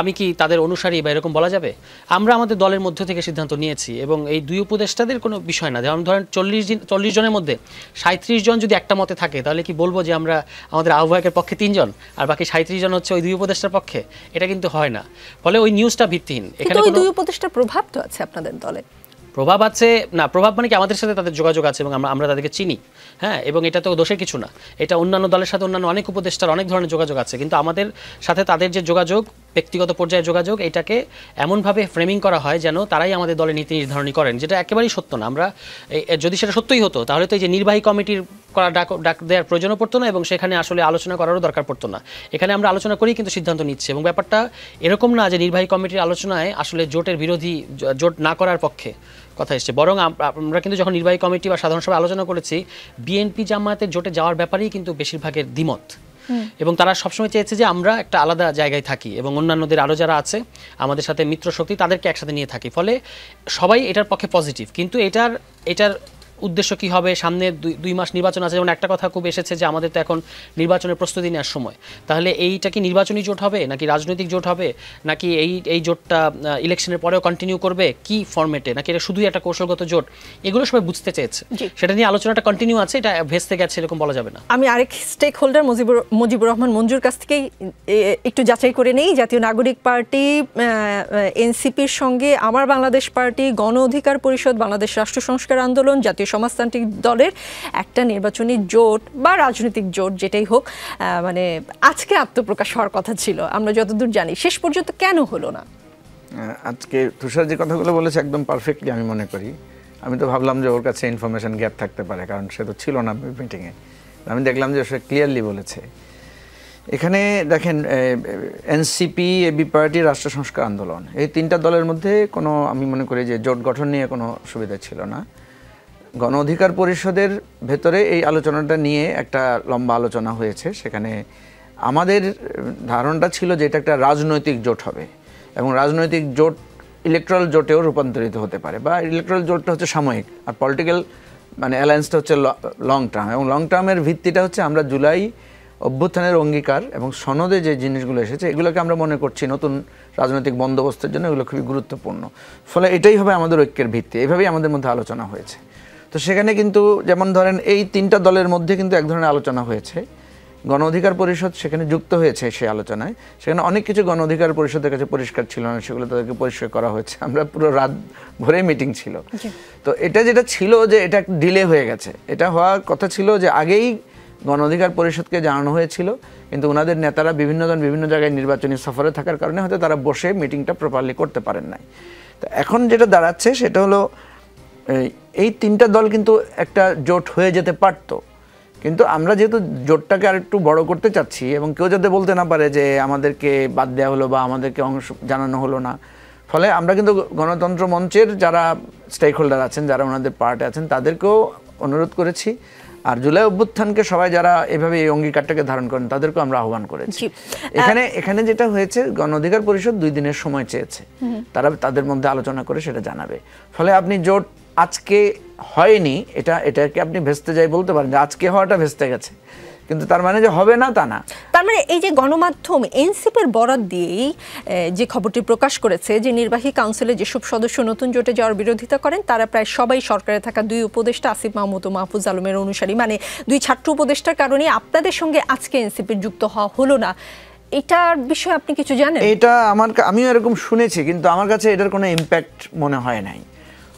আমি কি তাদের অনুসারী বা এরকম বলা যাবে? আমরা আমাদের দলের মধ্য থেকে সিদ্ধান্ত নিয়েছি এবং এই 2 উপদেষ্টাদের কোনো বিষয় না। যেমন ধরেন 40 জনের মধ্যে 37 জন যদি একটা মতে থাকে তাহলে কি বলবো যে আমরা আমাদের আহ্বায়কের পক্ষে 3 জন আর বাকি 37 জন হচ্ছে ওই 2 উপদেষ্টার পক্ষে? এটা কিন্তু হয় না। ফলে ওই নিউজটা ভিত্তিহীন। এখানে ওই 2 উপদেষ্টার প্রভাব তো আছে আপনাদের দলে। প্রভাব আছে না, প্রভাব মানে কি আমাদের সাথে তাদের যোগাযোগ আছে এবং আমরা তাদেরকে চিনি, হ্যাঁ, এবং এটা তো দোষের কিছু না। এটা অন্যান্য দলের সাথে অন্যান্য অনেক উপদেষ্টার অনেক ধরনের যোগাযোগ আছে, কিন্তু আমাদের সাথে তাদের যে যোগাযোগ, ব্যক্তিগত পর্যায়ে যোগাযোগ, এটাকে এমনভাবে ফ্রেমিং করা হয় যেন তারাই আমাদের দলের নীতি নির্ধারণী করেন, যেটা একেবারেই সত্য না। আমরা যদি সেটা সত্যই হতো তাহলে তো এই যে নির্বাহী কমিটির ডাক দেওয়ার প্রয়োজনও পড়তো না এবং সেখানে আসলে আলোচনা করারও দরকার পড়তো না। এখানে আমরা আলোচনা করেই কিন্তু সিদ্ধান্ত নিচ্ছি এবং ব্যাপারটা এরকম না যে নির্বাহী কমিটির আলোচনায় আসলে জোটের বিরোধী, জোট না করার পক্ষে কথা এসছে, বরং আমরা কিন্তু যখন নির্বাহী কমিটি বা সাধারণ সভায় আলোচনা করেছি বিএনপি জামায়াতের জোটে যাওয়ার ব্যাপারেই কিন্তু বেশিরভাগের দ্বিমত এবং তারা সবসময় চেয়েছে যে আমরা একটা আলাদা জায়গায় থাকি এবং অন্যান্যদের আরও যারা আছে আমাদের সাথে মিত্র শক্তি তাদেরকে একসাথে নিয়ে থাকি। ফলে সবাই এটার পক্ষে পজিটিভ, কিন্তু এটার উদ্দেশ্য কি হবে? সামনে 2 মাস নির্বাচন আছে, যেমন একটা কথা খুব এসেছে যে আমাদের তো এখন নির্বাচনের প্রস্তুতি নেওয়ার সময়। তাহলে এইটা কি নির্বাচনী জোট হবে নাকি রাজনৈতিক জোট হবে, নাকি এই জোটটা ইলেকশনের পরেও কন্টিনিউ করবে, কি ফরম্যাটে, নাকি এটা শুধুই একটা কৌশলগত জোট, এগুলো সবাই বুঝতে চেয়েছে। সেটা নিয়ে আলোচনাটা কন্টিনিউ আছে, এটা ভেস্তে গেছে এরকম বলা যাবে না। আমি আরেক স্টেক হোল্ডার মুজিবুর রহমান মঞ্জুর কাছ থেকেই একটু যাচাই করে নেই। জাতীয় নাগরিক পার্টি, এনসিপির সঙ্গে আমার বাংলাদেশ পার্টি, গণ অধিকার পরিষদ, বাংলাদেশ রাষ্ট্র সংস্কার আন্দোলন, জাতীয় সমাজতান্ত্রিক দলের একটা নির্বাচনী জোট বা রাজনৈতিক জোট যেটাই হোক, মানে আজকে আত্মপ্রকাশ হওয়ার কথা ছিল আমরা যতদূর জানি, শেষ পর্যন্ত কেন হলো না? আজকে তুষার যে কথাগুলো বলেছে একদম পারফেক্টলি আমি মনে করি। আমি তো ভাবলাম যে ওর কাছে ইনফরমেশন গ্যাপ থাকতে পারে, কারণ সে তো ছিল না মিটিংয়ে। আমি দেখলাম যে সে ক্লিয়ারলি বলেছে। এখানে দেখেন, এনসিপি, এবি পার্টি, রাষ্ট্র সংস্কার আন্দোলন, এই 3টা দলের মধ্যে কোনো, আমি মনে করি যে জোট গঠন নিয়ে কোনো সুবিধা ছিল না। গণ অধিকার পরিষদের ভেতরে এই আলোচনাটা নিয়ে একটা লম্বা আলোচনা হয়েছে। সেখানে আমাদের ধারণাটা ছিল যে এটা একটা রাজনৈতিক জোট হবে এবং রাজনৈতিক জোট ইলেকট্রাল জোটেও রূপান্তরিত হতে পারে, বা ইলেকট্রাল জোটটা হচ্ছে সাময়িক আর পলিটিক্যাল মানে অ্যালায়েন্সটা হচ্ছে লং টার্ম। এবং লং টার্মের ভিত্তিটা হচ্ছে আমরা জুলাই অভ্যুত্থানের অঙ্গীকার এবং সনদে যে জিনিসগুলো এসেছে এগুলোকে আমরা মনে করছি নতুন রাজনৈতিক বন্দোবস্তের জন্য এগুলো খুবই গুরুত্বপূর্ণ। ফলে এটাই হবে আমাদের ঐক্যের ভিত্তি, এভাবেই আমাদের মধ্যে আলোচনা হয়েছে। তো সেখানে কিন্তু যেমন ধরেন এই 3টা দলের মধ্যে কিন্তু এক ধরনের আলোচনা হয়েছে। গণ অধিকার পরিষদ সেখানে যুক্ত হয়েছে সেই আলোচনায়। সেখানে অনেক কিছু গণ অধিকার পরিষদের কাছে পরিষ্কার ছিল না, সেগুলো তাদেরকে পরিষ্কার করা হয়েছে। আমরা পুরো রাত ভরে মিটিং ছিল। তো এটা যেটা ছিল যে এটা ডিলে হয়ে গেছে, এটা হওয়ার কথা ছিল যে আগেই গণ অধিকার পরিষদকে জানানো হয়েছিল, কিন্তু ওনাদের নেতারা বিভিন্ন জায়গায় নির্বাচনী সফরে থাকার কারণে হয়তো তারা বসে মিটিংটা প্রপারলি করতে পারেন নাই। তো এখন যেটা দাঁড়াচ্ছে সেটা হলো এই তিনটা দল কিন্তু একটা জোট হয়ে যেতে পারতো, কিন্তু আমরা যেহেতু জোটটাকে আর একটু বড় করতে চাচ্ছি এবং কেউ যাতে বলতে না পারে যে আমাদেরকে বাদ দেওয়া হলো বা আমাদেরকে অংশ জানানো হলো না, ফলে আমরা কিন্তু গণতন্ত্র মঞ্চের যারা স্টেক হোল্ডার আছেন, যারা ওনাদের পার্টে আছেন, তাদেরকেও অনুরোধ করেছি। আর জুলাই অভ্যুত্থানকে সবাই যারা এভাবে এই অঙ্গীকারটাকে ধারণ করেন তাদেরকেও আমরা আহ্বান করেছি। এখানে যেটা হয়েছে, গণ অধিকার পরিষদ 2 দিনের সময় চেয়েছে, তারা তাদের মধ্যে আলোচনা করে সেটা জানাবে। ফলে আপনি জোট আজকে হয়নি এটাকে আপনি ভেস্তে যাই বলতে পারেন যে আজকে হওয়াটা ভেস্তে গেছে, কিন্তু তার মানে যে হবে না তা না। তার মানে এই যে গণমাধ্যম এনসিপির বরাত দিয়েই যে খবরটি প্রকাশ করেছে যে নির্বাহী কাউন্সিলে যেসব সদস্য নতুন জোটে যাওয়ার বিরোধিতা করেন তারা প্রায় সবাই সরকারে থাকা 2 উপদেষ্টা আসিফ মাহমুদ ও মাহফুজ আলমের অনুসারী, মানে 2 ছাত্র উপদেষ্টার কারণে আপনাদের সঙ্গে আজকে এনসিপির যুক্ত হওয়া হলো না। এটার বিষয়ে আপনি কিছু জানেন? এটা আমিও এরকম শুনেছি, কিন্তু আমার কাছে এটার কোনো ইম্প্যাক্ট মনে হয় নাই।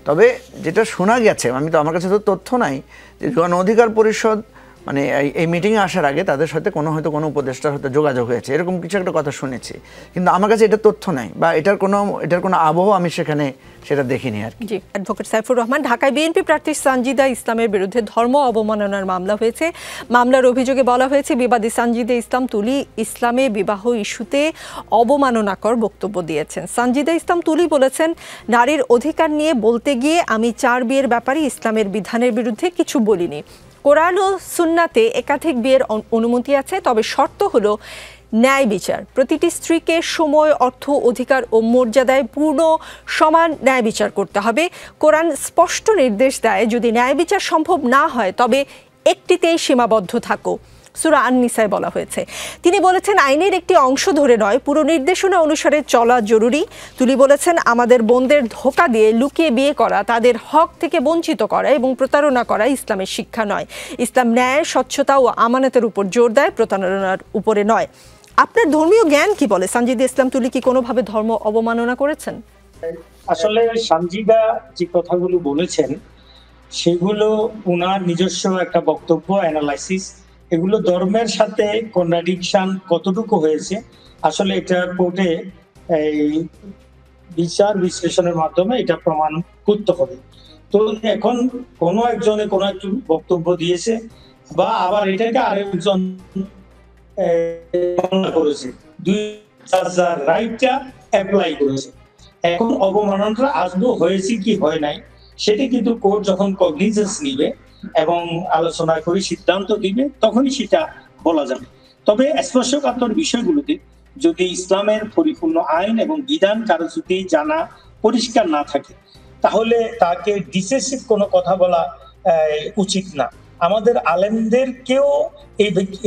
তবে যেটা শোনা গেছে, আমার কাছে তো তথ্য নাই, যে গণ অধিকার পরিষদ মানে এই মিটিংয়ে আসার আগে তাদের সাথে হয়তো কোনো উপদেষ্টার হয়তো যোগাযোগ হয়েছে, এরকম কিছু একটা কথা শুনেছি, কিন্তু আমার কাছে এটা তথ্য নাই বা এটার কোনো আবহ আমি সেটা দেখিনি আর কি। জি, অ্যাডভোকেট সাইফুর রহমান। ঢাকায় বিএনপি প্রার্থী সানজিদা ইসলামের বিরুদ্ধে ধর্ম অবমাননার মামলা হয়েছে। মামলার অভিযোগে বলা হয়েছে বিবাদী সানজিদা ইসলাম তুলি ইসলামে বিবাহ ইস্যুতে অবমাননাকর বক্তব্য দিয়েছেন। সানজিদা ইসলাম তুলি বলেছেন, নারীর অধিকার নিয়ে বলতে গিয়ে আমি 4 বিয়ের ব্যাপারে ইসলামের বিধানের বিরুদ্ধে কিছু বলিনি। কোরআন ও সুন্নাতে একাধিক বিয়ের অনুমতি আছে, তবে শর্ত হলো ন্যায় বিচার। প্রতিটি স্ত্রীকে সময়, অর্থ, অধিকার ও মর্যাদায় পূর্ণ সমান ন্যায় বিচার করতে হবে। কোরআন স্পষ্ট নির্দেশ দেয়, যদি ন্যায় বিচার সম্ভব না হয় তবে একটিতেই সীমাবদ্ধ থাকো। সূরা আন-নিসায় বলা হয়েছে। তিনি বলেছেন, আইনের একটি অংশ ধরে নয়, পুরো নির্দেশনা অনুসারে চলা জরুরি। তুলি বলেছেন, আমাদের বোনদের ধোঁকা দিয়ে লুকিয়ে বিয়ে করা, তাদের হক থেকে বঞ্চিত করা এবং প্রতারণা করা ইসলামের শিক্ষা নয়। ইসলাম ন্যায়, স্বচ্ছতা ও আমানতের উপর জোর দেয়, প্রতারণার উপরে নয়। আপনার ধর্মীয় জ্ঞান কি বলে? সানজিদা ইসলাম তুলি কি কোনোভাবে ধর্ম অবমাননা করেছেন? আসলে সানজিদা যে কথাগুলো বলেছেন সেগুলো ওনার নিজস্ব একটা বক্তব্য, অ্যানালাইসিস। এগুলো ধর্মের সাথে কন্ট্রাডিকশন কতটুকু হয়েছে আসলে এটা কোর্টে এই বিচার বিশ্লেষণের মাধ্যমে এটা প্রমাণ করতে হবে। তো এখন কোনো একজনে কোনো একটু বক্তব্য দিয়েছে বা আবার এটাকে আরেকজন করেছে, 2 রাইটটা অ্যাপ্লাই করেছে। এখন অবমাননাটা আদৌ হয়েছে কি হয় নাই সেটা কিন্তু কোর্ট যখন কগনিজেন্স নিবে এবং আলোচনা করে সিদ্ধান্ত দিবে তখনই সেটা বলা যাবে। তবে স্পর্শকাতর বিষয়গুলোতে যদি ইসলামের পরিপূর্ণ আইন এবং বিধান কারো যদি জানা পরিষ্কার না থাকে তাহলে তাকে ডিসেসিভ কোনো কথা বলা উচিত না। আমাদের আলেমদেরকেও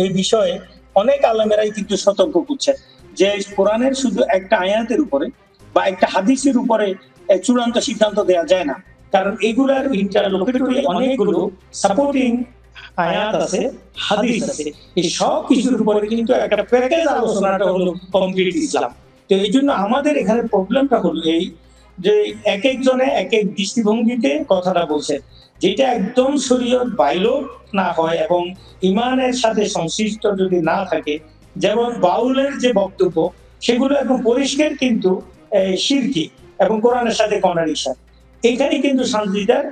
এই বিষয়ে অনেক আলেমেরাই কিন্তু সতর্ক করছেন যে কোরআনের শুধু একটা আয়াতের উপরে বা একটা হাদিসের উপরে চূড়ান্ত সিদ্ধান্ত দেওয়া যায় না, কারণ এগুলার ইন্টারলোকেটরি অনেকগুলো সাপোর্টিং আয়াত আছে, হাদিস আছে। এই সব কিছুর উপরে কিন্তু একটা প্যাকেজ আলোচনাটা হলো কমপ্লিট ইসলাম। তো এই জন্য আমাদের এখানে প্রবলেমটা হলো এই যে এক একজনে এক এক দৃষ্টিভঙ্গিতে কথাটা বলছে, যেটা একদম শরীয়ত বাইলো না হয় এবং ইমানের সাথে সংশ্লিষ্ট যদি না থাকে, যেমন বাউলের যে বক্তব্য সেগুলো একদম পরিষ্কার কিন্তু শিরকি এবং কোরআনের সাথে কন্ট্রাডিকশন। এইখানে কিন্তু সানজিদার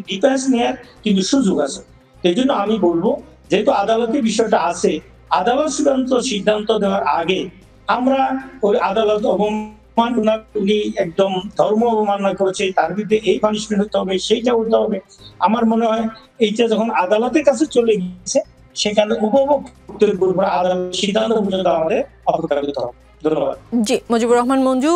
ডিফেন্স নেওয়ার কিন্তু সুযোগ আছে। এই জন্য আমি বলবো, যেহেতু আদালতের বিষয়টা আছে, আদালত চূড়ান্ত সিদ্ধান্ত দেওয়ার আগে আমরা ওই আদালত অবমাননা উনি একদম ধর্ম অবমাননা করেছে, তার বিরুদ্ধে এই পানিশমেন্ট হতে হবে, সেইটা হতে হবে। আমার মনে হয় এইটা যখন আদালতের কাছে চলে গিয়েছে সেখানে উপভোক্তার উপর আদালত সিদ্ধান্ত পর্যন্ত আমাদের অপেক্ষা করতে হবে। জি, মুজিবুর রহমান মঞ্জু,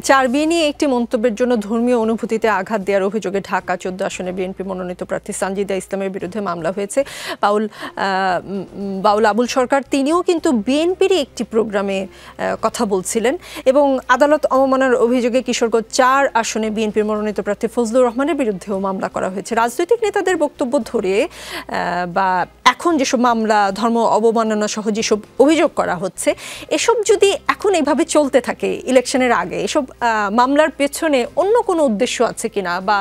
4 বিয়ে নিয়ে একটি মন্তব্যের জন্য ধর্মীয় অনুভূতিতে আঘাত দেওয়ার অভিযোগে ঢাকা 14 আসনে বিএনপি মনোনীত প্রার্থী সানজিদা ইসলামের বিরুদ্ধে মামলা হয়েছে। বাউল আবুল সরকার তিনিও কিন্তু বিএনপিরই একটি প্রোগ্রামে কথা বলছিলেন এবং আদালত অবমাননার অভিযোগে কিশোরগঞ্জ 4 আসনে বিএনপির মনোনীত প্রার্থী ফজলুর রহমানের বিরুদ্ধেও মামলা করা হয়েছে। রাজনৈতিক নেতাদের বক্তব্য ধরে বা এখন যেসব মামলা ধর্ম অবমাননা সহ যেসব অভিযোগ করা হচ্ছে, এসব যদি এখন এইভাবে চলতে থাকে ইলেকশনের আগে, এসব মামলার পেছনে অন্য কোনো উদ্দেশ্য আছে কিনা, বা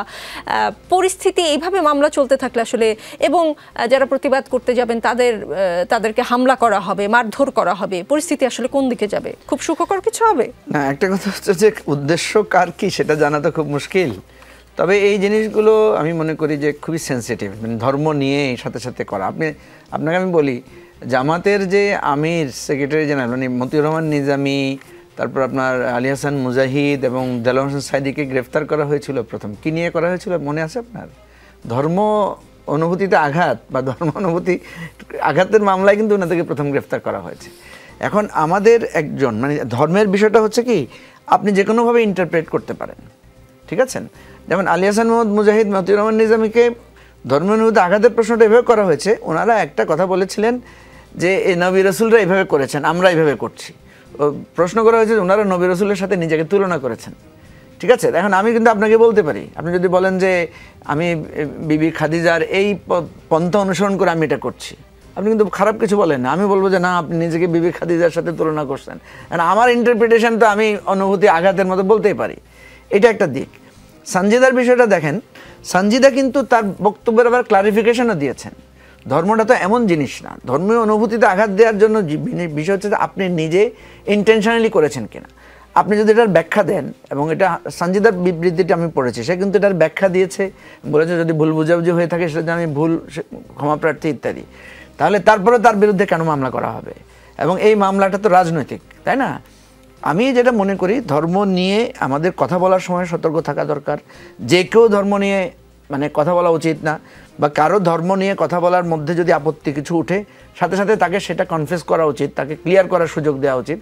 পরিস্থিতি এইভাবে মামলা চলতে থাকলে আসলে, এবং যারা প্রতিবাদ করতে যাবেন তাদেরকে হামলা করা হবে, মারধর করা হবে, পরিস্থিতি আসলে কোন দিকে যাবে? খুব সুখকর কিছু হবে না। একটা কথা হচ্ছে যে উদ্দেশ্য কার কি সেটা জানা তো খুব মুশকিল। তবে এই জিনিসগুলো আমি মনে করি যে খুবই সেন্সিটিভ, মানে ধর্ম নিয়ে সাথে সাথে করা। আপনাকে আমি বলি, জামাতের যে আমির, সেক্রেটারি জেনারেল, মানে মতিউর রহমান নিজামী, তারপর আপনার আলী হাসান মুজাহিদ এবং দেলোয়ার হোসেন সাইদিকে গ্রেফতার করা হয়েছিল প্রথম কি নিয়ে করা হয়েছিল মনে আছে আপনার? ধর্ম অনুভূতিতে আঘাত বা ধর্ম অনুভূতি আঘাতের মামলায় কিন্তু ওনাদেরকে প্রথম গ্রেফতার করা হয়েছে। এখন আমাদের একজন, মানে ধর্মের বিষয়টা হচ্ছে কি, আপনি যে কোনোভাবে ইন্টারপ্রেট করতে পারেন, ঠিক আছে? যেমন আলী হাসান মোহাম্মদ মুজাহিদ, মতিউর রহমান নিজামীকে ধর্মের অনুভূতি আঘাতের প্রশ্নটা এভাবে করা হয়েছে, ওনারা একটা কথা বলেছিলেন যে এ নবী রসুলরা এইভাবে করেছেন, আমরা এইভাবে করছি। প্রশ্ন করা হয়েছে ওনারা নবী রসুলের সাথে নিজেকে তুলনা করেছেন, ঠিক আছে? এখন আমি কিন্তু আপনাকে বলতে পারি, আপনি যদি বলেন যে আমি বিবি খাদিজার এই পন্থা অনুসরণ করে আমি এটা করছি, আপনি কিন্তু খারাপ কিছু বলেন না। আমি বলবো যে না, আপনি নিজেকে বিবি খাদিজার সাথে তুলনা করছেন। কারণ আমার ইন্টারপ্রিটেশন তো আমি অনুভূতি আঘাতের মতো বলতেই পারি। এটা একটা দিক। সঞ্জিদার বিষয়টা দেখেন, সঞ্জিদা কিন্তু তার বক্তব্যের আবার ক্লারিফিকেশনও দিয়েছেন। ধর্মটা তো এমন জিনিস না, ধর্মীয় অনুভূতিতে আঘাত দেওয়ার জন্য বিষয় হচ্ছে যে আপনি নিজে ইন্টেনশনালি করেছেন কিনা। আপনি যদি এটার ব্যাখ্যা দেন, এবং এটা সঞ্জিদার বিবৃতিটা আমি পড়েছি, সে কিন্তু এটার ব্যাখ্যা দিয়েছে, বলেছে যদি ভুল বুঝাবুঝি হয়ে থাকে সেটা আমি ভুল ক্ষমা প্রার্থী ইত্যাদি। তাহলে তারপরে তার বিরুদ্ধে কেন মামলা করা হবে? এবং এই মামলাটা তো রাজনৈতিক, তাই না? আমি যেটা মনে করি, ধর্ম নিয়ে আমাদের কথা বলার সময় সতর্ক থাকা দরকার। যে কেউ ধর্ম নিয়ে মানে কথা বলা উচিত না, বা কারো ধর্ম নিয়ে কথা বলার মধ্যে যদি আপত্তি কিছু উঠে, সাথে সাথে তাকে সেটা কনফেস করা উচিত, তাকে ক্লিয়ার করার সুযোগ দেওয়া উচিত।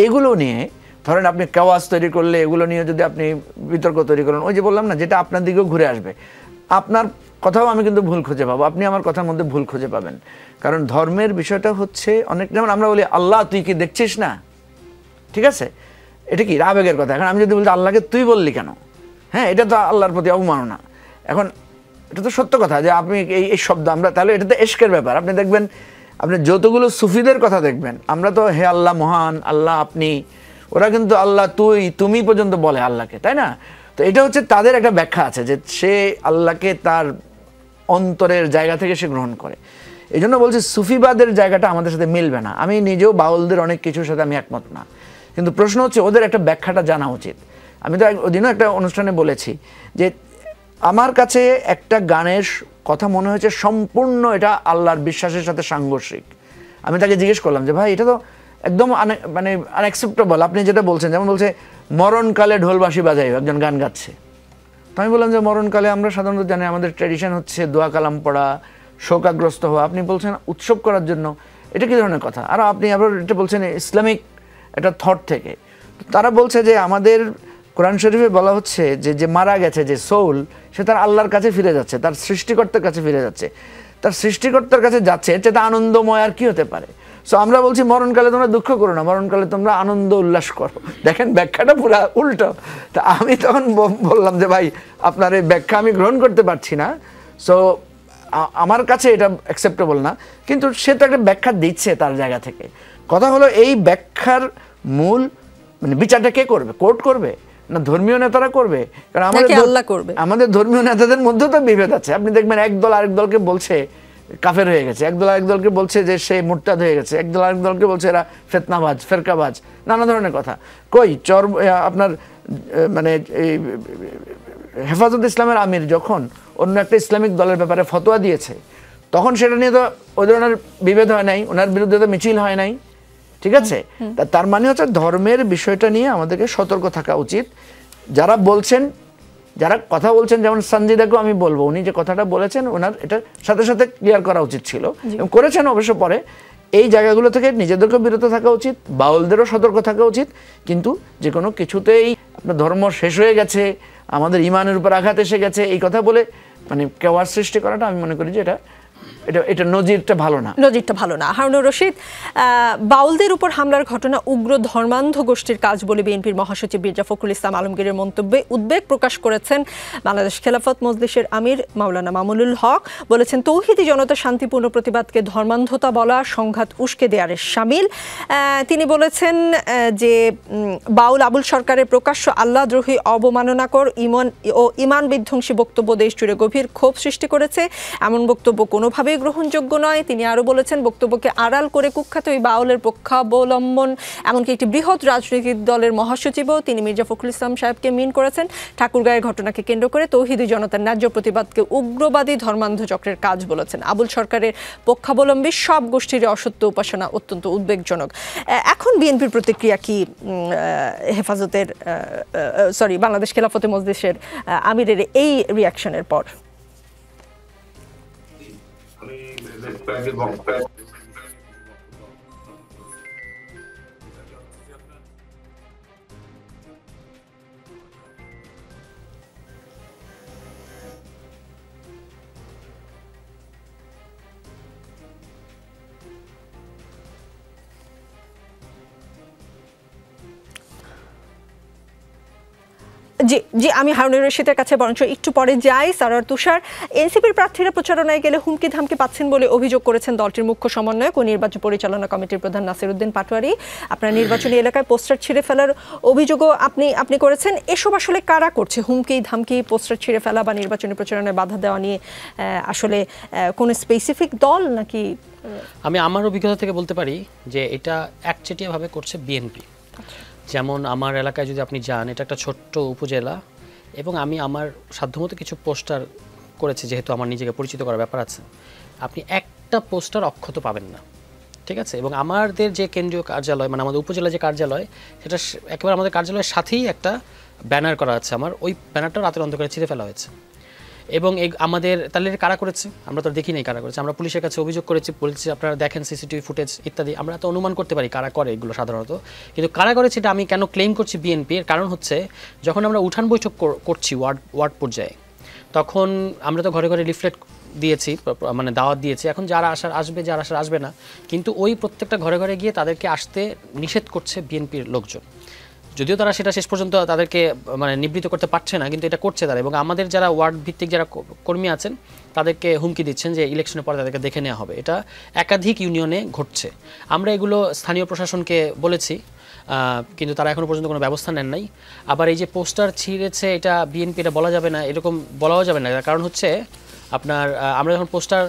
এগুলো নিয়ে ধরেন আপনি কেওয়াস তৈরি করলে, এগুলো নিয়ে যদি আপনি বিতর্ক তৈরি করেন, ওই যে বললাম না, যেটা আপনার দিকেও ঘুরে আসবে, আপনার কথাও আমি কিন্তু ভুল খুঁজে পাবো, আপনি আমার কথার মধ্যে ভুল খুঁজে পাবেন। কারণ ধর্মের বিষয়টা হচ্ছে অনেক, যেমন আমরা বলি আল্লাহ তুই কি দেখছিস না, ঠিক আছে? এটা কি আবেগের কথা। এখন আমি যদি বলতে আল্লাহকে তুই বললি কেন, হ্যাঁ, এটা তো আল্লাহর প্রতি অবমাননা। এখন এটা তো সত্য কথা যে আপনি এই শব্দ, আমরা তাহলে এটা তো এশকের ব্যাপার। আপনি দেখবেন, আপনি যতগুলো সুফিদের কথা দেখবেন, আমরা তো হে আল্লাহ মহান, আল্লাহ আপনি, ওরা কিন্তু আল্লাহ তুই তুমি পর্যন্ত বলে আল্লাহকে, তাই না? তো এটা হচ্ছে তাদের একটা ব্যাখ্যা আছে যে সে আল্লাহকে তার অন্তরের জায়গা থেকে সে গ্রহণ করে। এই জন্য বলছি সুফিবাদের জায়গাটা আমাদের সাথে মিলবে না। আমি নিজেও বাউলদের অনেক কিছুর সাথে আমি একমত না, কিন্তু প্রশ্ন হচ্ছে ওদের একটা ব্যাখ্যাটা জানা উচিত। আমি তো ওদিনও একটা অনুষ্ঠানে বলেছি যে আমার কাছে একটা গানের কথা মনে হয়েছে সম্পূর্ণ এটা আল্লাহর বিশ্বাসের সাথে সাংঘর্ষিক। আমি তাকে জিজ্ঞেস করলাম যে ভাই, এটা তো একদম মানে আনএক্সেপ্টেবল, আপনি যেটা বলছেন। যেমন বলছে মরণকালে ঢোলবাঁশি বাজাই, একজন গান গাচ্ছে। তো আমি বললাম যে মরণকালে আমরা সাধারণত জানি আমাদের ট্র্যাডিশন হচ্ছে দোয়া কালাম পড়া, শোকাগ্রস্ত হওয়া। আপনি বলছেন উৎসব করার জন্য, এটা কী ধরনের কথা? আর আপনি আবার এটা বলছেন ইসলামিক একটা থট থেকে। তারা বলছে যে আমাদের কোরআন শরীফে বলা হচ্ছে যে যে মারা গেছে, যে সোল, সে তার আল্লাহর কাছে ফিরে যাচ্ছে, তার সৃষ্টিকর্তার কাছে ফিরে যাচ্ছে। তার সৃষ্টিকর্তার কাছে যাচ্ছে, এর চেয়ে আনন্দময় আর কি হতে পারে? সো আমরা বলছি মরণকালে তোমরা দুঃখ করো না, মরণকালে তোমরা আনন্দ উল্লাস করো। দেখেন ব্যাখ্যাটা পুরো উল্টো। তা আমি তখন বললাম যে ভাই, আপনার এই ব্যাখ্যা আমি গ্রহণ করতে পারছি না, সো আমার কাছে এটা অ্যাকসেপ্টেবল না। কিন্তু সে তো একটা ব্যাখ্যা দিচ্ছে তার জায়গা থেকে। কথা হলো এই ব্যাখ্যার মূল মানে বিচারটা কে করবে? কোর্ট করবে না ধর্মীয় নেতারা করবে? কারণ আমাদের ধর্মীয় নেতাদের মধ্যেও তো বিভেদ আছে। আপনি দেখবেন একদল আরেক দলকে বলছে কাফের হয়ে গেছে, একদল আরেক দলকে বলছে যে সে মুরতাদ হয়ে গেছে, একদল আরেক দলকে বলছে এরা ফিতনাবাজ, ফেরকাবাজ, নানা ধরনের কথা। কই আপনার মানে এই হেফাজত ইসলামের আমির যখন অন্য একটা ইসলামিক দলের ব্যাপারে ফতোয়া দিয়েছে, তখন সেটা নিয়ে তো ওই ধরনের বিভেদ হয় নাই, ওনার বিরুদ্ধে তো মিছিল হয় নাই, ঠিক আছে? তার মানে হচ্ছে ধর্মের বিষয়টা নিয়ে আমাদেরকে সতর্ক থাকা উচিত। যারা বলছেন, যারা কথা বলছেন, যেমন সঞ্জিদাকেও আমি বলবো, উনি যে কথাটা বলেছেন ওনার এটা সাথে সাথে ক্লিয়ার করা উচিত ছিল, এবং করেছেন অবশ্য পরে। এই জায়গাগুলো থেকে নিজেদেরকেও বিরত থাকা উচিত, বাউলদেরও সতর্ক থাকা উচিত। কিন্তু যে কোনো কিছুতেই আপনার ধর্ম শেষ হয়ে গেছে, আমাদের ইমানের উপর আঘাত এসে গেছে, এই কথা বলে মানে কেওয়ার সৃষ্টি করাটা আমি মনে করি যে এটা এটা নজিরটা ভালো না। হারুনুর রশিদ, বাউলদের উপর হামলার ঘটনা উগ্র ধর্মান্ধ গোষ্ঠীর কাজ বলে বিএনপির মহাসচিব মির্জা ফখরুল ইসলাম আলমগীরের মন্তব্যে উদ্বেগ প্রকাশ করেছেন বাংলাদেশ খেলাফত মজলিসের আমির মাওলানা মামুনুল হক। বলেছেন তৌহিদি জনতা শান্তিপূর্ণ প্রতিবাদকে ধর্মান্ধতা বলা সংঘাত উস্কে দেওয়ার শামিল। তিনি বলেছেন যে বাউল আবুল সরকারের প্রকাশ্য আল্লাহদ্রোহী অবমাননাকর ইমান বিধ্বংসী বক্তব্য দেশ জুড়ে গভীর ক্ষোভ সৃষ্টি করেছে। এমন বক্তব্য কোনোভাবেই গ্রহণযোগ্য নয়। তিনি আরও বলেছেন বক্তব্যকে আড়াল করে কুখ্যাত এই বাউলের পক্ষাবলম্বন এমনকি একটি বৃহৎ রাজনৈতিক দলের মহাসচিবও তিনি মির্জা ফখরুল ইসলাম সাহেবকে মিন করেছেন। ঠাকুরগাঁয়ের ঘটনাকে কেন্দ্র করে তৌহিদি জনতার ন্যায্য প্রতিবাদকে উগ্রবাদী ধর্মান্ধ চক্রের কাজ বলেছেন। আবুল সরকারের পক্ষাবলম্বী সব গোষ্ঠীর অসত্য উপাসনা অত্যন্ত উদ্বেগজনক। এখন বিএনপির প্রতিক্রিয়া কি বাংলাদেশ খেলাফতে মজলিসের আমিরের এই রিয়াকশনের পর? জি আমি হারুনুর রশিদের কাছে বরঞ্চ একটু পরে যাই। সারার তুষার, এনসিপির প্রার্থীরা প্রচারণায় গেলে হুমকি ধামকি পাচ্ছেন বলে অভিযোগ করেছেন দলটির মুখ্য সমন্বয়ক ও নির্বাচন পরিচালনা কমিটির প্রধান নাসিরউদ্দিন পাটোয়ারি। আপনার নির্বাচনী এলাকায় পোস্টার ছিঁড়ে ফেলার অভিযোগও আপনি করেছেন। এসব আসলে কারা করছে? হুমকি ধামকি, পোস্টার ছিঁড়ে ফেলা বা নির্বাচনী প্রচারণায় বাধা দেওয়া নিয়ে আসলে কোন স্পেসিফিক দল নাকি? আমি আমার অভিজ্ঞতা থেকে বলতে পারি যে এটা একচেটিয়াভাবে করছে বিএনপি। যেমন আমার এলাকায় যদি আপনি যান, এটা একটা ছোট্ট উপজেলা এবং আমি আমার সাধ্যমতো কিছু পোস্টার করেছি, যেহেতু আমার নিজেকে পরিচিত করার ব্যাপার আছে। আপনি একটা পোস্টার অক্ষত পাবেন না, ঠিক আছে? এবং আমাদের যে কেন্দ্রীয় কার্যালয়, মানে আমাদের উপজেলা যে কার্যালয়, সেটা একেবারে আমাদের কার্যালয়ের সাথেই একটা ব্যানার করা আছে। আমার ওই ব্যানারটা রাতের অন্ধকারে ছিঁড়ে ফেলা হয়েছে। এবং আমাদের তাহলে কারা করেছে আমরা তো দেখি নাই কারা করেছে। আমরা পুলিশের কাছে অভিযোগ করেছি, বলেছি আপনারা দেখেন সিসিটিভি ফুটেজ ইত্যাদি। আমরা তো অনুমান করতে পারি কারা করে এগুলো সাধারণত, কিন্তু কারা করে সেটা আমি কেন ক্লেম করছি বিএনপির কারণ হচ্ছে যখন আমরা উঠান বৈঠক করছি ওয়ার্ড পর্যায়ে, তখন আমরা তো ঘরে ঘরে লিফলেট দিয়েছি, মানে দাওয়াত দিয়েছি। এখন যারা আসার আসবে, যারা আসার আসবে না, কিন্তু ওই প্রত্যেকটা ঘরে ঘরে গিয়ে তাদেরকে আসতে নিষেধ করছে বিএনপির লোকজন। যদিও তারা সেটা শেষ পর্যন্ত তাদেরকে মানে নিবৃত্ত করতে পারছে না, কিন্তু এটা করছে তারা। এবং আমাদের যারা ওয়ার্ড ভিত্তিক যারা কর্মী আছেন তাদেরকে হুমকি দিচ্ছেন যে ইলেকশনের পরে তাদেরকে দেখে নেওয়া হবে। এটা একাধিক ইউনিয়নে ঘটছে। আমরা এগুলো স্থানীয় প্রশাসনকে বলেছি, কিন্তু তারা এখনো পর্যন্ত কোনো ব্যবস্থা নেন নাই। আবার এই যে পোস্টার ছিঁড়েছে, এটা বিএনপি এটা বলা যাবে না, এরকম বলাও যাবে না। কারণ হচ্ছে আপনার আমরা যখন পোস্টার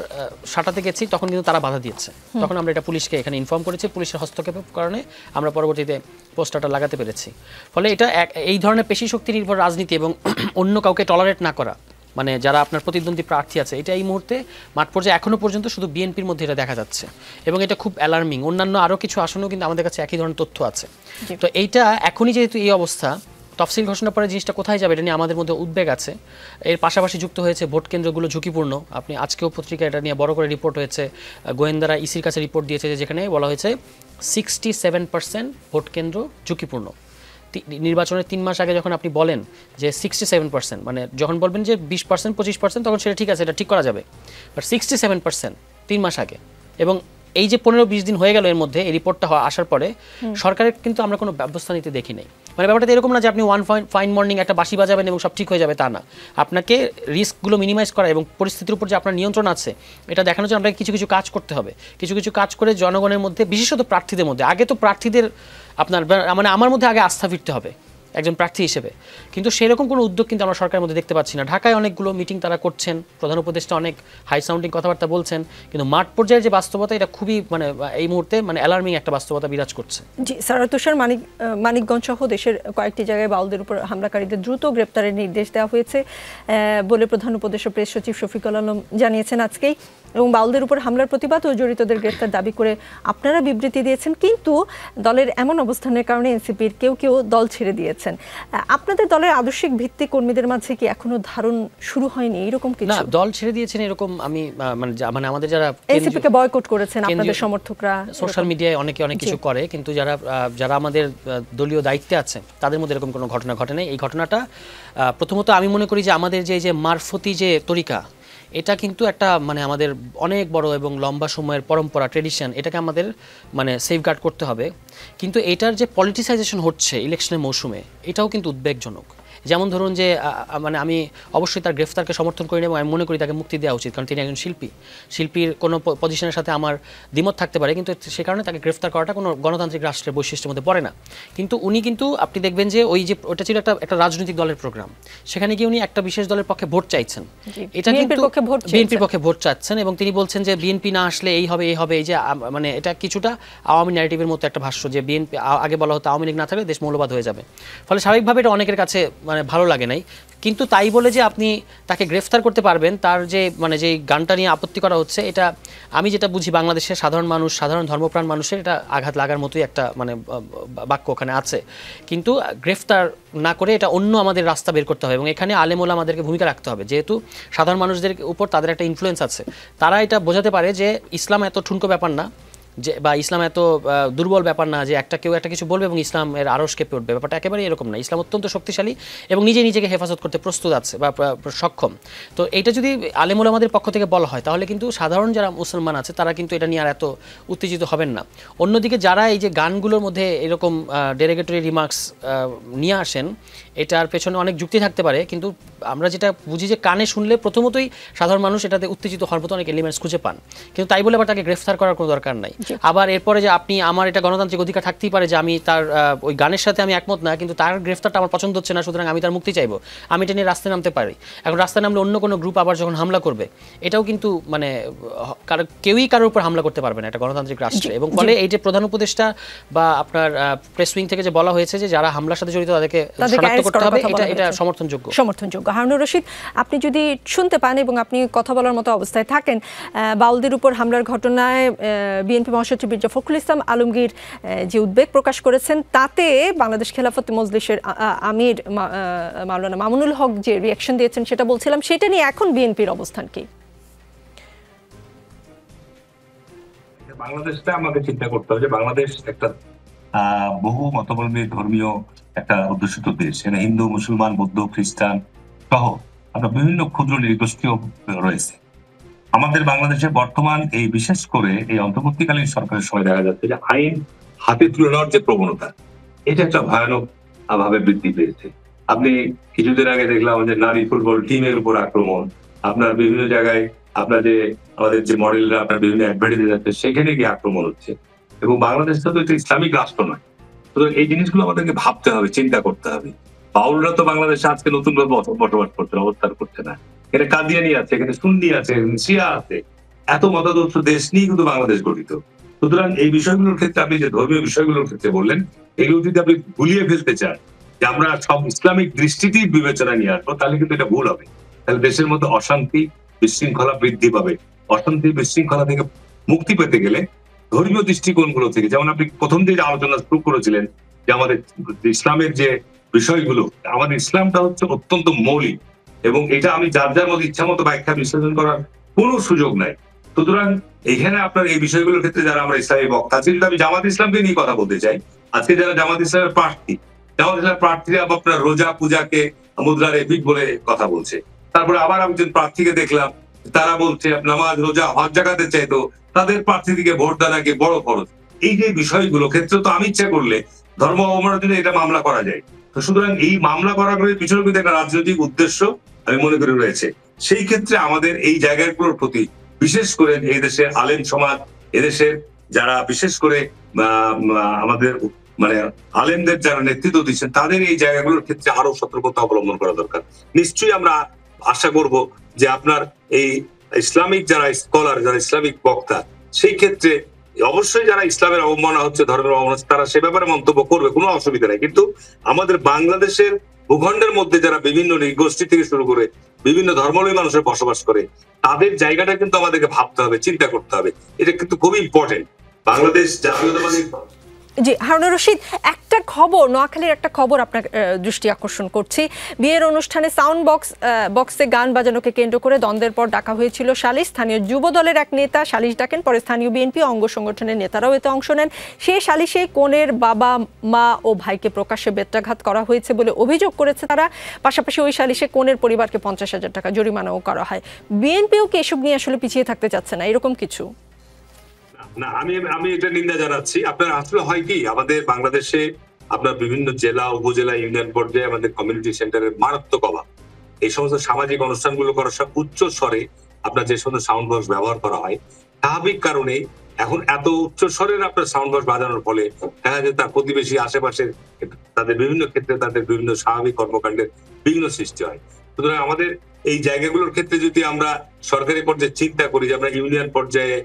সাটাতে গেছি তখন কিন্তু তারা বাধা দিয়েছে। তখন আমরা এটা পুলিশকে এখানে ইনফর্ম করেছি, পুলিশের হস্তক্ষেপের কারণে আমরা পরবর্তীতে পোস্টারটা লাগাতে পেরেছি। ফলে এটা এই ধরনের পেশি শক্তি নির্ভর রাজনীতি এবং অন্য কাউকে টলারেট না করা, মানে যারা আপনার প্রতিদ্বন্দ্বী প্রার্থী আছে, এটা এই মুহূর্তে মাঠ পর্যায়ে এখনও পর্যন্ত শুধু বিএনপির মধ্যে এটা দেখা যাচ্ছে এবং এটা খুব অ্যালার্মিং। অন্যান্য আরও কিছু আসনেও কিন্তু আমাদের কাছে একই ধরনের তথ্য আছে। তো এইটা এখনই যেহেতু এই অবস্থা, তফসিল ঘোষণার পরে জিনিসটা কোথায় যাবে এটা নিয়ে আমাদের মধ্যে উদ্বেগ আছে। এর পাশাপাশি যুক্ত হয়েছে ভোট কেন্দ্রগুলো ঝুঁকিপূর্ণ। আপনি আজকেও পত্রিকায় এটা নিয়ে বড় করে রিপোর্ট হয়েছে, গোয়েন্দারা ইসির কাছে রিপোর্ট দিয়েছে, যেখানে বলা হয়েছে 67% ভোট কেন্দ্র ঝুঁকিপূর্ণ। নির্বাচনের 3 মাস আগে যখন আপনি বলেন যে 67%, মানে যখন বলবেন যে 20% 25% তখন সেটা ঠিক আছে, এটা ঠিক করা যাবে। বাট 67% 3 মাস আগে, এবং এই যে 15-20 দিন হয়ে গেল এর মধ্যে এই রিপোর্টটা আসার পরে সরকারের কিন্তু আমরা কোনো ব্যবস্থা নিতে দেখি নাই। মানে ব্যাপারটা এরকম না যে আপনি ফাইন মর্নিং একটা বাঁশি বাজাবেন এবং সব ঠিক হয়ে যাবে, তা না। আপনাকে রিস্কগুলো মিনিমাইজ করা এবং পরিস্থিতির উপর যে আপনার নিয়ন্ত্রণ আছে এটা দেখানোর জন্য আপনাকে কিছু কিছু কাজ করতে হবে। কিছু কিছু কাজ করে জনগণের মধ্যে, বিশেষত প্রার্থীদের মধ্যে, আগে তো প্রার্থীদের আপনার মানে আমার মধ্যে আগে আস্থা ফিরতে হবে একজন প্রার্থী হিসেবে, কিন্তু সেরকম কোনো উদ্যোগ কিন্তু আমরা সরকারের মধ্যে দেখতে পাচ্ছি না। ঢাকায় অনেকগুলো মিটিং তারা করছেন, প্রধান উপদেষ্টা অনেক হাই সাউন্ডিং কথাবার্তা বলছেন, কিন্তু মাঠ পর্যায়ের যে বাস্তবতা এটা খুবই মানে এই মুহূর্তে মানে অ্যালার্মিং একটা বাস্তবতা বিরাজ করছে। জি স্যার, তুষার, মানিকগঞ্জ সহ দেশের কয়েকটি জায়গায় বাউলদের উপর হামলাকারীদের দ্রুত গ্রেপ্তারের নির্দেশ দেওয়া হয়েছে বলে প্রধান উপদেষ্টা প্রেস সচিব শফিকুল আলম জানিয়েছেন আজকেই, এবং বাউলদের উপর হামলার প্রতিবাদ ও জড়িতদের গ্রেপ্তার দাবি করে আপনারা বিবৃতি দিয়েছেন। কিন্তু দলের এমন অবস্থানের কারণে এনসিপির কেউ দল ছেড়ে দিয়েছেন। আপনাদের দলের আদর্শিক ভিত্তিক কর্মীদের মাঝে কি এখনো ধারণ শুরু হয়নি এরকম কিছু? না, দল ছেড়ে দিয়েছেন এরকম আমি মানে আমাদের যারা এনসিপিকে বয়কট করেছেন আপনাদের সমর্থকরা সোশ্যাল মিডিয়ায় অনেক কিছু করে, কিন্তু যারা আমাদের দলীয় দায়িত্বে আছে তাদের মধ্যে এরকম কোনো ঘটনা ঘটে নাই। এই ঘটনাটা প্রথমত আমি মনে করি যে আমাদের যে মারফতি যে তরিকা, এটা কিন্তু একটা মানে আমাদের অনেক বড় এবং লম্বা সময়ের পরম্পরা ট্রেডিশন, এটাকে আমাদের মানে সেফগার্ড করতে হবে। কিন্তু এটার যে পলিটিসাইজেশন হচ্ছে ইলেকশনের মৌসুমে, এটাও কিন্তু উদ্বেগজনক। যেমন ধরুন যে মানে আমি অবশ্যই তার গ্রেফতারকে সমর্থন করি না এবং আমি মনে করি তাকে মুক্তি দেওয়া উচিত, কারণ তিনি একজন শিল্পী। শিল্পীর কোনো পজিশনের সাথে আমার দ্বিমত থাকতে পারে, কিন্তু সে কারণে তাকে গ্রেফতার করাটা কোনো গণতান্ত্রিক রাষ্ট্রের বৈশিষ্ট্যের মধ্যে পড়ে না। কিন্তু উনি কিন্তু আপনি দেখবেন যে ওই যে ওটা ছিল একটা রাজনৈতিক দলের প্রোগ্রাম, সেখানে গিয়ে উনি একটা বিশেষ দলের পক্ষে ভোট চাইছেন, এটা কিন্তু বিএনপির পক্ষে ভোট চাচ্ছেন এবং তিনি বলছেন যে বিএনপি না আসলে এই হবে এই হবে, এই যে মানে এটা কিছুটা আওয়ামী ন্যারেটিভের মতো একটা ভাষ্য, যে বিএনপি আগে বলা হতো আওয়ামী লীগ না থাকলে দেশ মৌলবাদ হয়ে যাবে। ফলে স্বাভাবিকভাবে এটা অনেকের কাছে মানে ভালো লাগে নাই। কিন্তু তাই বলে যে আপনি তাকে গ্রেফতার করতে পারবেন, তার যে মানে যেই গানটা নিয়ে আপত্তি করা হচ্ছে, এটা আমি যেটা বুঝি বাংলাদেশের সাধারণ মানুষ, সাধারণ ধর্মপ্রাণ মানুষের এটা আঘাত লাগার মতোই একটা মানে বাক্য ওখানে আছে। কিন্তু গ্রেফতার না করে এটা অন্য আমাদের রাস্তা বের করতে হবে এবং এখানে আলেম ওলামা আমাদেরকে ভূমিকা রাখতে হবে, যেহেতু সাধারণ মানুষদের উপর তাদের একটা ইনফ্লুয়েন্স আছে। তারা এটা বোঝাতে পারে যে ইসলাম এত ঠুনকো ব্যাপার না, যে বা ইসলাম এত দুর্বল ব্যাপার না যে কেউ একটা কিছু বলবে এবং ইসলামের আরশ কেঁপে উঠবে। ব্যাপারটা একেবারেই এরকম না। ইসলাম অত্যন্ত শক্তিশালী এবং নিজেকে হেফাজত করতে প্রস্তুত আছে বা সক্ষম। তো এটা যদি আলেম ওলামাদের পক্ষ থেকে বলা হয়, তাহলে কিন্তু সাধারণ যারা মুসলমান আছে তারা কিন্তু এটা নিয়ে আর এত উত্তেজিত হবেন না। অন্যদিকে যারা এই যে গানগুলোর মধ্যে এরকম ডেরিগেটরি রিমার্কস নিয়ে আসেন, এটার পেছনে অনেক যুক্তি থাকতে পারে, কিন্তু আমরা যেটা বুঝি যে কানে শুনলে প্রথমতই সাধারণ মানুষ এটাতে উত্তেজিত হওয়ার মতো অনেক এলিমেন্টস খুঁজে পান। কিন্তু তাই বলে আবার তাকে গ্রেফতার করার কোনো দরকার নাই। আবার এরপরে যে আপনি আমার এটা গণতান্ত্রিক অধিকার থাকতেই পারে যে আমি তার ওই গানের সাথে আমি একমত না, কিন্তু তার গ্রেফতারটা আমার পছন্দ হচ্ছে না, সুতরাং আমি তার মুক্তি চাইবো, আমি এটা নিয়ে রাস্তায় নামতে পারি। এখন রাস্তায় নামলে অন্য কোনো গ্রুপ আবার যখন হামলা করবে, এটাও কিন্তু মানে কেউই কারোর উপর হামলা করতে পারবে না এটা গণতান্ত্রিক রাষ্ট্রে। এবং ফলে এই যে প্রধান উপদেষ্টা বা আপনার প্রেস উইং থেকে যে বলা হয়েছে যে যারা হামলার সাথে জড়িত তাদেরকে শনাক্ত করতে হবে, এটা সমর্থনযোগ্য। হারুনুর রশিদ, আপনি যদি শুনতে পান এবং আপনি কথা বলার মতো অবস্থায় থাকেন, বাউলদের উপর হামলার ঘটনায় বিএনপি মহাসচিব মির্জা ফখরুল ইসলাম আলমগীর যে উদ্বেগ প্রকাশ করেছেন, তাতে বাংলাদেশ খেলাফত মজলিসের আমির মাওলানা মামুনুল হক যে রিঅ্যাকশন দিয়েছেন সেটা বলছিলাম, সেটা নিয়ে এখন বিএনপির অবস্থান কি? বাংলাদেশটা আমাকে চিন্তা করতে হবে যে বাংলাদেশ একটা বহু মতাবলম্বী ধর্মীয় একটা অধ্যুষিত দেশ। এখানে হিন্দু, মুসলমান, বৌদ্ধ, খ্রিস্টান সহ আমরা বিভিন্ন ক্ষুদ্র নৃগোষ্ঠীও রয়েছে। আমাদের বাংলাদেশে বর্তমান এই বিশেষ করে এই অন্তর্বর্তীকালীন সরকারের সময় দেখা যাচ্ছে যে আইন হাতে তুলে নেওয়ার যে প্রবণতা, এটা একটা ভয়ানক ভাবে বৃদ্ধি পেয়েছে। আপনি কিছুদিন আগে দেখলাম যে নারী ফুটবল টিমের উপর আক্রমণ, আপনার বিভিন্ন জায়গায় আপনার যে আমাদের যে মডেলরা আপনার বিভিন্ন অ্যাডভার্টাইজ যাচ্ছে সেখানে গিয়ে আক্রমণ হচ্ছে। এবং বাংলাদেশটা তো একটা ইসলামিক রাষ্ট্র নয়, সুতরাং এই জিনিসগুলো আমাদেরকে ভাবতে হবে, চিন্তা করতে হবে। বাউলরা তো বাংলাদেশে আজকে নতুন ভাবে বসবাস করছে না, অবস্থান করছে না। এখানে কাদিয়ানি আছে, এখানে সুন্নি আছে, শিয়া আছে, এত মতাদর্শ দেশ নিয়ে কিন্তু বাংলাদেশ গঠিত। সুতরাং এই বিষয়গুলোর ক্ষেত্রে আপনি যে ধর্মীয় বিষয়গুলোর ক্ষেত্রে বললেন, এগুলো যদি আপনি ভুলিয়ে ফেলতে চান যে আমরা সব ইসলামিক দৃষ্টিতেই বিবেচনা নিয়ে আসবো, তাহলে কিন্তু এটা ভুল হবে। তাহলে দেশের মধ্যে অশান্তি বিশৃঙ্খলা বৃদ্ধি পাবে। অশান্তি বিশৃঙ্খলা থেকে মুক্তি পেতে গেলে ধর্মীয় দৃষ্টিকোণগুলো থেকে, যেমন আপনি প্রথম যে আলোচনা শুরু করেছিলেন যে আমাদের ইসলামের যে বিষয়গুলো, আমাদের ইসলামটা হচ্ছে অত্যন্ত মৌলিক এবং এটা আমি যার মধ্যে ইচ্ছা মতো ব্যাখ্যা বিশ্লেষণ করার কোনো সুযোগ নাই। সুতরাং এখানে আপনার এই বিষয়গুলোর ক্ষেত্রে যারা আমরা ইসলামী বক্তা আছি, আমি জামাত ইসলামকে নিয়ে কথা বলতে চাই। আজকে যারা জামাত ইসলামের প্রার্থী, জামাত ইসলামের প্রার্থীরা আপনার রোজা পূজাকে মুদ্রার এপিক বলে কথা বলছে। তারপরে আবার আমি একজন প্রার্থীকে দেখলাম, তারা বলছে নামাজ রোজা হজ জাকাতে চাইতো, তাদের প্রার্থী দিকে ভোট দেওয়া নাকি বড় খরচ। এই যে বিষয়গুলো ক্ষেত্রে তো আমি ইচ্ছা করলে ধর্ম অবমাননার জন্য এটা মামলা করা যায়। তো সুতরাং এই মামলা করার পিছনে কিন্তু একটা রাজনৈতিক উদ্দেশ্য আমি মনে করি রয়েছে। সেই ক্ষেত্রে আমাদের এই জায়গাগুলোর প্রতি বিশেষ করে এই দেশের আলেম সমাজ, এদেশের যারা বিশেষ করে আমাদের মানে আলেমদের যারা নেতৃত্ব দিচ্ছেন, তাদের এই জায়গাগুলোর ক্ষেত্রে আরো সতর্কতা অবলম্বন করা দরকার। নিশ্চয়ই আমরা আশা করব যে আপনার এই ইসলামিক যারা স্কলার, যারা ইসলামিক বক্তা, সেই ক্ষেত্রে অবশ্যই যারা ইসলামের অবমাননা হচ্ছে, ধর্মের অবমাননা হচ্ছে, তারা সে ব্যাপারে মন্তব্য করবে, কোনো অসুবিধা নেই। কিন্তু আমাদের বাংলাদেশের ভূখণ্ডের মধ্যে যারা বিভিন্ন নৃগোষ্ঠী থেকে শুরু করে বিভিন্ন ধর্মাবলম্বী মানুষের বসবাস করে, তাদের জায়গাটা কিন্তু আমাদেরকে ভাবতে হবে, চিন্তা করতে হবে। এটা কিন্তু খুবই ইম্পর্টেন্ট। বাংলাদেশ জাতীয়তাবাদী জি, হারুনুর রশিদ, একটা খবর, নোয়াখালীর একটা খবর আপনার দৃষ্টি আকর্ষণ করছি। বিয়ের অনুষ্ঠানে সাউন্ড বক্সে গান বাজানোকে কেন্দ্র করে দ্বন্দ্বের পর ডাকা হয়েছিল সালিশ। স্থানীয় যুব দলের এক নেতা সালিশ ডাকেন, পরে স্থানীয় বিএনপি অঙ্গ সংগঠনের নেতারাও এতে অংশ নেন। সেই সালিশে কনের বাবা, মা ও ভাইকে প্রকাশ্যে বেত্রাঘাত করা হয়েছে বলে অভিযোগ করেছে তারা। পাশাপাশি ওই সালিশে কনের পরিবারকে 50,000 টাকা জরিমানাও করা হয়। বিএনপিও কি এসব নিয়ে আসলে পিছিয়ে থাকতে চাচ্ছে না, এরকম কিছু? না, আমি এটা নিন্দা জানাচ্ছি। আপনার আসলে হয় কি, আমাদের বাংলাদেশে আপনার বিভিন্ন জেলা, উপজেলা, ইউনিয়ন পর্যায়ে আমাদের কমিউনিটি সেন্টারের মারাত্মক অভাব। এই সমস্ত সামাজিক অনুষ্ঠানগুলো করার সব উচ্চ স্বরে আপনার যে সমস্ত সাউন্ড বক্স ব্যবহার করা হয়, স্বাভাবিক কারণে এখন এত উচ্চ স্বরের আপনার সাউন্ড বক্স বাজানোর ফলে দেখা যায় তার প্রতিবেশী আশেপাশের তাদের বিভিন্ন ক্ষেত্রে তাদের বিভিন্ন স্বাভাবিক কর্মকাণ্ডের বিঘ্ন সৃষ্টি হয়। সুতরাং আমাদের এই জায়গাগুলোর ক্ষেত্রে যদি আমরা সরকারি পর্যায়ে চিন্তা করি যে আমরা ইউনিয়ন পর্যায়ে,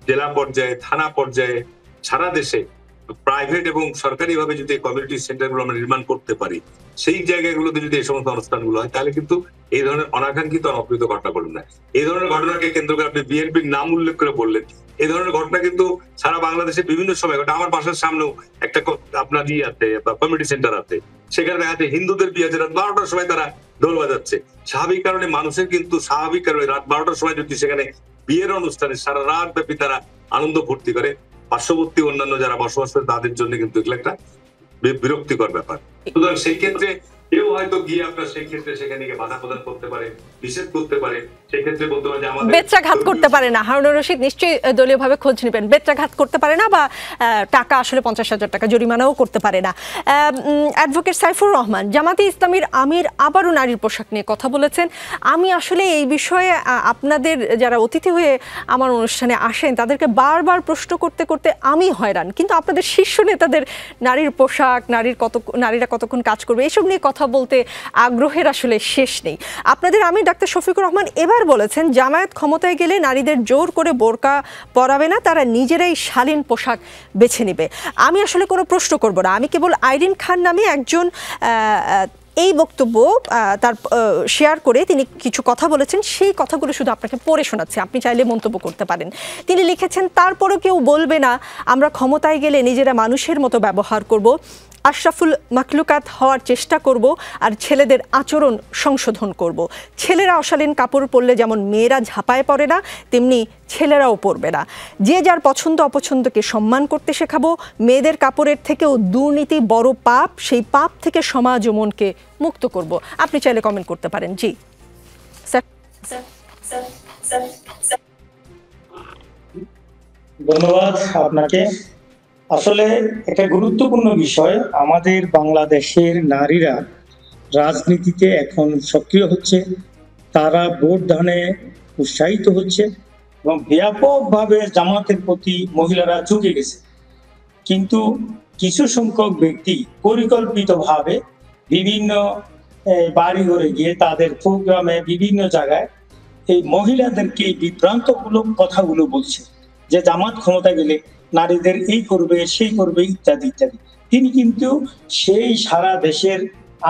জেলা পর্যায়ে, থানা পর্যায়ে, সারা দেশে প্রাইভেট এবং সরকারি ভাবে যদি কমিউনিটি সেন্টারগুলো আমরা নির্মাণ করতে পারি, সেই জায়গাগুলোতে যদি এই সমস্ত অনুষ্ঠানগুলো হয়, তাহলে কিন্তু এই ধরনের অনাকাঙ্ক্ষিত অপ্রীত ঘটনা ঘটবে না। এই ধরনের ঘটনাকে কেন্দ্র করে আপনি বিএনপির নাম উল্লেখ করে বললেন, এই ধরনের ঘটনা কিন্তু সারা বাংলাদেশে বিভিন্ন সময় ঘটে। আমার বাসার সামনেও একটা আপনার আছে বা কমিউনিটি সেন্টার আছে, সেখানে দেখা যাচ্ছে হিন্দুদের বিয়ে আছে রাত 12টার সময় তারা ঢোল বাজাচ্ছে। স্বাভাবিক কারণে মানুষের কিন্তু স্বাভাবিক কারণে রাত 12টার সময় যদি সেখানে বিয়ের অনুষ্ঠানে সারা রাত ব্যাপী তারা আনন্দ ফুর্তি করে, পার্শ্ববর্তী অন্যান্য যারা বসবাস করে তাদের জন্য কিন্তু এগুলো একটা বিরক্তিকর ব্যাপার। সুতরাং সেই ক্ষেত্রে কেউ হয়তো গিয়ে আপনার সেই ক্ষেত্রে সেখানে গিয়ে বাধা প্রদান করতে পারে, নিষেধ করতে পারে। সেই ক্ষেত্রে বলতে পারে যে আমাদের বেত্রাঘাত করতে পারে না। হারুনুর রশিদ নিশ্চয়ই দলীয়ভাবে খোঁজ নেবেন। বেত্রাঘাত করতে পারে না বা টাকা আসলে 50,000 টাকা জরিমানাও করতে পারে না। অ্যাডভোকেট সাইফুর রহমান, জামাতে ইসলামীর আমির আবারও নারীর পোশাক নিয়ে কথা বলেছেন। আমি আসলে এই বিষয়ে আপনাদের যারা অতিথি হয়ে আমার অনুষ্ঠানে আসেন তাদেরকে বারবার প্রশ্ন করতে করতে আমি হয়রান, কিন্তু আপনাদের শীর্ষ নেতাদের নারীর পোশাক, নারীরা কতক্ষণ কাজ করবে এসব নিয়ে কথা বলতে আগ্রহের আসলে শেষ নেই। আপনাদের আমির ডাক্তার শফিকুর রহমান এবার বলেছেন জামায়াত ক্ষমতায় গেলে নারীদের জোর করে বোরকা পরাবে না, তারা নিজেরাই শালীন পোশাক বেছে নেবে। আমি আসলে কোনো প্রশ্ন করব না, আমি কেবল আইরিন খান নামে একজন এই বক্তব্য তার শেয়ার করে তিনি কিছু কথা বলেছেন, সেই কথাগুলো শুধু আপনাকে পড়ে শোনাচ্ছি, আপনি চাইলে মন্তব্য করতে পারেন। তিনি লিখেছেন, তারপরও কেউ বলবে না আমরা ক্ষমতায় গেলে নিজেরা মানুষের মতো ব্যবহার করব, আশরাফুল মাখলুকাত হওয়ার চেষ্টা করব, আর ছেলেদের আচরণ সংশোধন করব। ছেলেরা অশালীন কাপড় পরলে যেমন মেয়েরা ঝাঁপায় পড়ে না, তেমনি ছেলেরাও পরবে না। যে যার পছন্দ অপছন্দকে সম্মান করতে শেখাবো। মেয়েদের কাপড়ের থেকেও দুর্নীতি বড় পাপ, সেই পাপ থেকে সমাজ ও মনকে মুক্ত করব। আপনি চাইলে কমেন্ট করতে পারেন। জি স্যার। ধন্যবাদ আপনাকে। আসলে একটা গুরুত্বপূর্ণ বিষয়, আমাদের বাংলাদেশের নারীরা রাজনীতিতে এখন সক্রিয় হচ্ছে, তারা ভোট দানে উৎসাহিত হচ্ছে এবং ব্যাপকভাবে জামাতের প্রতি মহিলারা ঝুঁকে গেছে। কিন্তু কিছু সংখ্যক ব্যক্তি পরিকল্পিতভাবে বিভিন্ন বাড়ি ঘরে গিয়ে তাদের প্রোগ্রামে বিভিন্ন জায়গায় এই মহিলাদেরকে বিভ্রান্তমূলক কথাগুলো বলছে যে জামাত ক্ষমতা গেলে নারীদের এই করবে সেই করবে ইত্যাদি ইত্যাদি। তিনি কিন্তু সেই সারা দেশের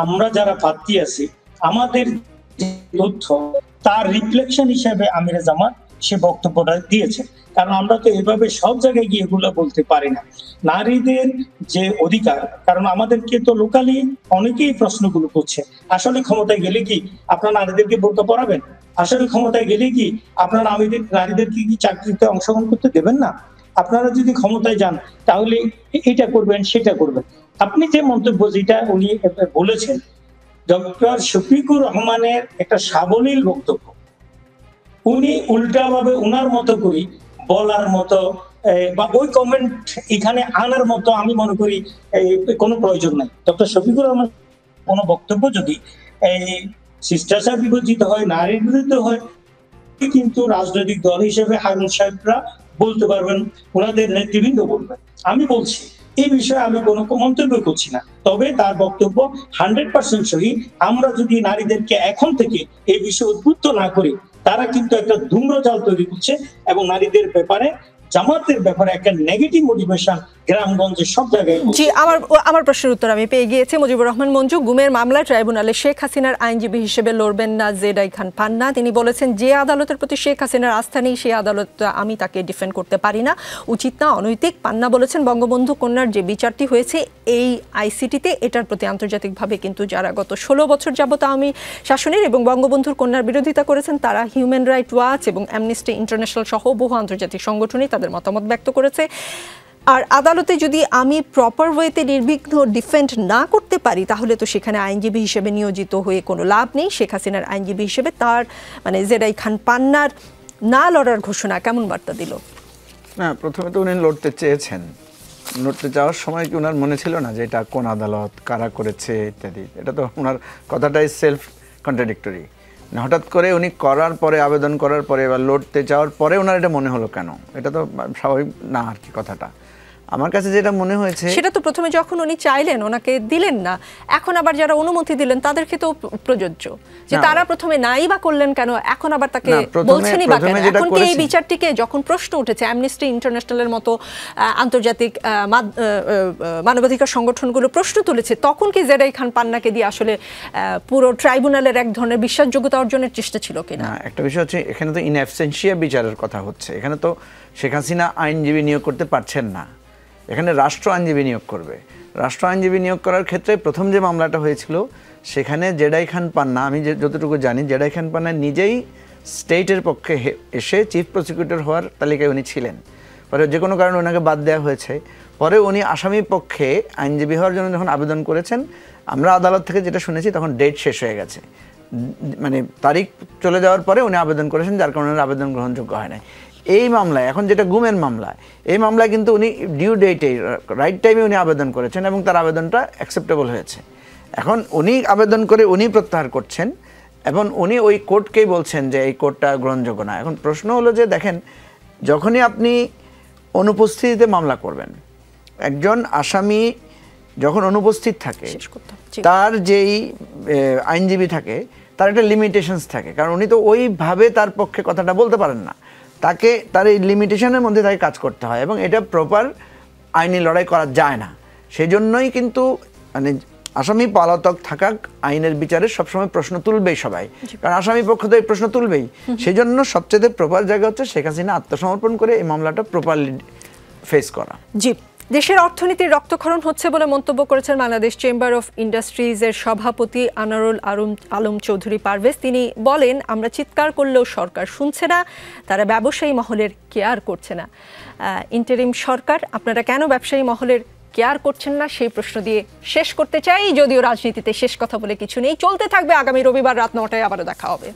আমরা যারা প্রার্থী আছি আমাদের তথ্য তার রিফ্লেকশন হিসেবে আমিরে জামাত সে বক্তব্যটা দিয়েছে। কারণ আমরা তো এভাবে সব জায়গায় গিয়ে এগুলো বলতে পারি না। নারীদের যে অধিকার, কারণ আমাদেরকে তো লোকালি অনেকেই প্রশ্নগুলো করছে, আসলে ক্ষমতায় গেলে কি আপনারা নারীদেরকে বোরকা পরাবেন? আসলে ক্ষমতায় গেলে কি আপনারা নারীদেরকে কি চাকরিতে অংশগ্রহণ করতে দেবেন না? আপনারা যদি ক্ষমতায় যান তাহলে এটা করবেন সেটা করবেন। আপনি যে মন্তব্য যেটা উনি বলেছেন, ডক্টর শফিকুর রহমানের একটা সাবলীল বক্তব্য, উনি উল্টাভাবে উনার মতো করি বলার মতো বা ওই কমেন্ট এখানে আনার মতো আমি মনে করি কোনো প্রয়োজন নাই। ডক্টর শফিকুর রহমান কোনো বক্তব্য যদি শিষ্টাচার বিবর্জিত হয়, নারীর বিরুদ্ধে হয়, কিন্তু রাজনৈতিক দল হিসেবে হারুন সাহেবরা বলতে পারবেন, ওনাদের নেতৃবৃন্দ বলবেন। আমি বলছি এই বিষয়ে আমি কোনো মন্তব্য করছি না, তবে তার বক্তব্য 100% সহি। আমরা যদি নারীদেরকে এখন থেকে এই বিষয়ে উদ্বুদ্ধ না করি, তারা কিন্তু একটা ধূম্রজাল তৈরি করছে এবং নারীদের ব্যাপারে জামাতের ব্যাপারে একটা নেগেটিভ মোটিভেশন গ্রামগঞ্জে সব জায়গায় জি, আমার প্রশ্নের উত্তর আমি পেয়ে গিয়েছি। মুজিবুর রহমান মঞ্জু, গুমের মামলায় ট্রাইব্যুনালে শেখ হাসিনার আইনজীবী হিসেবে লড়বেন না জেডাই খান পান্না। তিনি বলেছেন যে আদালতের প্রতি শেখ হাসিনার আস্থা নেই সেই আদালত আমি তাকে ডিফেন্ড করতে পারি না, উচিত না, অনৈতিক। পান্না বলেছেন বঙ্গবন্ধু কন্যার যে বিচারটি হয়েছে এই আইসিটিতে, এটার প্রতি আন্তর্জাতিকভাবে কিন্তু যারা গত 16 বছর যাবত আওয়ামী শাসনের এবং বঙ্গবন্ধুর কন্যার বিরোধিতা করেছেন তারা হিউম্যান রাইট ওয়াচ এবং অ্যামনেস্টি ইন্টারন্যাশনাল সহ বহু আন্তর্জাতিক সংগঠনই তাদের মতামত ব্যক্ত করেছে। আর আদালতে যদি আমি প্রপার ওয়েতে নির্বিঘ্ন ডিফেন্ড না করতে পারি তাহলে তো সেখানে আইনজীবী হিসেবে নিয়োজিত হয়ে কোনো লাভ নেই। শেখ হাসিনার আইনজীবী হিসেবে তার মানে জেডাই খান পান্নার না লড়ার ঘোষণা কেমন বার্তা দিল? না, প্রথমে তো উনি লড়তে চেয়েছেন। লড়তে যাওয়ার সময় কি ওনার মনে ছিল না যে এটা কোন আদালত, কারা করেছে ইত্যাদি? এটা তো ওনার কথাটাই সেলফ কন্ট্রাডিক্টরি। হঠাৎ করে উনি করার পরে, আবেদন করার পরে, এবার লড়তে যাওয়ার পরে ওনার এটা মনে হলো কেন? এটা তো স্বাভাবিক না আর কি কথাটা। আমার কাছে যেটা মনে হয়েছে সেটা তো প্রথমে যখন উনি চাইলেন ওনাকে দিলেন না, এখন আবার যারা অনুমতি দিলেন তাদের ক্ষেত্রেও প্রযোজ্য যে তারা প্রথমে নাই বা করলেন কেন, এখন আবার তাকে বলছেনই বা কেন? এখন কি এই বিচারটিকে যখন প্রশ্ন উঠেছে অ্যামনেস্টি ইন্টারন্যাশনালের মতো আন্তর্জাতিক মানবাধিকার সংগঠনগুলো প্রশ্ন তুলেছে, তখন কি জেডাই খান পান্নাকে দিয়ে আসলে পুরো ট্রাইব্যুনালের এক ধরনের বিশ্বাসযোগ্যতা অর্জনের চেষ্টা ছিল কিনা? একটা বিষয় হচ্ছে এখানে তো ইন অ্যাবসেন্সিয়া বিচারের কথা হচ্ছে। এখানে তো শেখ হাসিনা আইনজীবী নিয়োগ করতে পারছেন না, এখানে রাষ্ট্র আইনজীবী নিয়োগ করবে। রাষ্ট্র আইনজীবী নিয়োগ করার ক্ষেত্রে প্রথম যে মামলাটা হয়েছিল সেখানে জেডাই খান পান্না, আমি যতটুকু জানি জেডাই খান পান্না নিজেই স্টেটের পক্ষে এসে চিফ প্রসিকিউটর হওয়ার তালিকায় উনি ছিলেন। পরে যে কোনো কারণে ওনাকে বাদ দেওয়া হয়েছে। পরে উনি আসামি পক্ষে আইনজীবী হওয়ার জন্য যখন আবেদন করেছেন, আমরা আদালত থেকে যেটা শুনেছি তখন ডেট শেষ হয়ে গেছে, মানে তারিখ চলে যাওয়ার পরে উনি আবেদন করেছেন, যার কারণে আবেদন গ্রহণযোগ্য হয় নাই। এই মামলায় এখন যেটা গুমের মামলা, এই মামলায় কিন্তু উনি ডিউ ডেটে রাইট টাইমে উনি আবেদন করেছেন এবং তার আবেদনটা অ্যাকসেপ্টেবল হয়েছে। এখন উনি আবেদন করে উনি প্রত্যাহার করছেন এবং উনি ওই কোর্টকেই বলছেন যে এই কোর্টটা গ্রহণযোগ্য না। এখন প্রশ্ন হলো যে দেখেন, যখনই আপনি অনুপস্থিতিতে মামলা করবেন, একজন আসামি যখন অনুপস্থিত থাকে তার যেই আইনজীবী থাকে তার একটা লিমিটেশনস থাকে, কারণ উনি তো ওইভাবে তার পক্ষে কথাটা বলতে পারেন না, তাকে তার এই লিমিটেশনের মধ্যে তাকে কাজ করতে হয় এবং এটা প্রপার আইনি লড়াই করা যায় না। সেই জন্যই কিন্তু মানে আসামি পলাতক থাকা আইনের বিচারে সবসময় প্রশ্ন তুলবেই সবাই, কারণ আসামি পক্ষ তো এই প্রশ্ন তুলবেই। সেই জন্য সবচেয়ে প্রপার জায়গা হচ্ছে শেখ হাসিনা আত্মসমর্পণ করে এই মামলাটা প্রপারলি ফেস করা। জি, দেশের অর্থনীতির রক্তক্ষরণ হচ্ছে বলে মন্তব্য করেছেন বাংলাদেশ চেম্বার অফ ইন্ডাস্ট্রিজের সভাপতি আনারুল আলম চৌধুরী পারভেজ। তিনি বলেন, আমরা চিৎকার করলেও সরকার শুনছে না, তারা ব্যবসায়ী মহলের কেয়ার করছে না। ইন্টারিম সরকার, আপনারা কেন ব্যবসায়ী মহলের কেয়ার করছেন না সেই প্রশ্ন দিয়ে শেষ করতে চাই, যদিও রাজনীতিতে শেষ কথা বলে কিছু নেই, চলতে থাকবে। আগামী রবিবার রাত 9টায় আবারও দেখা হবে।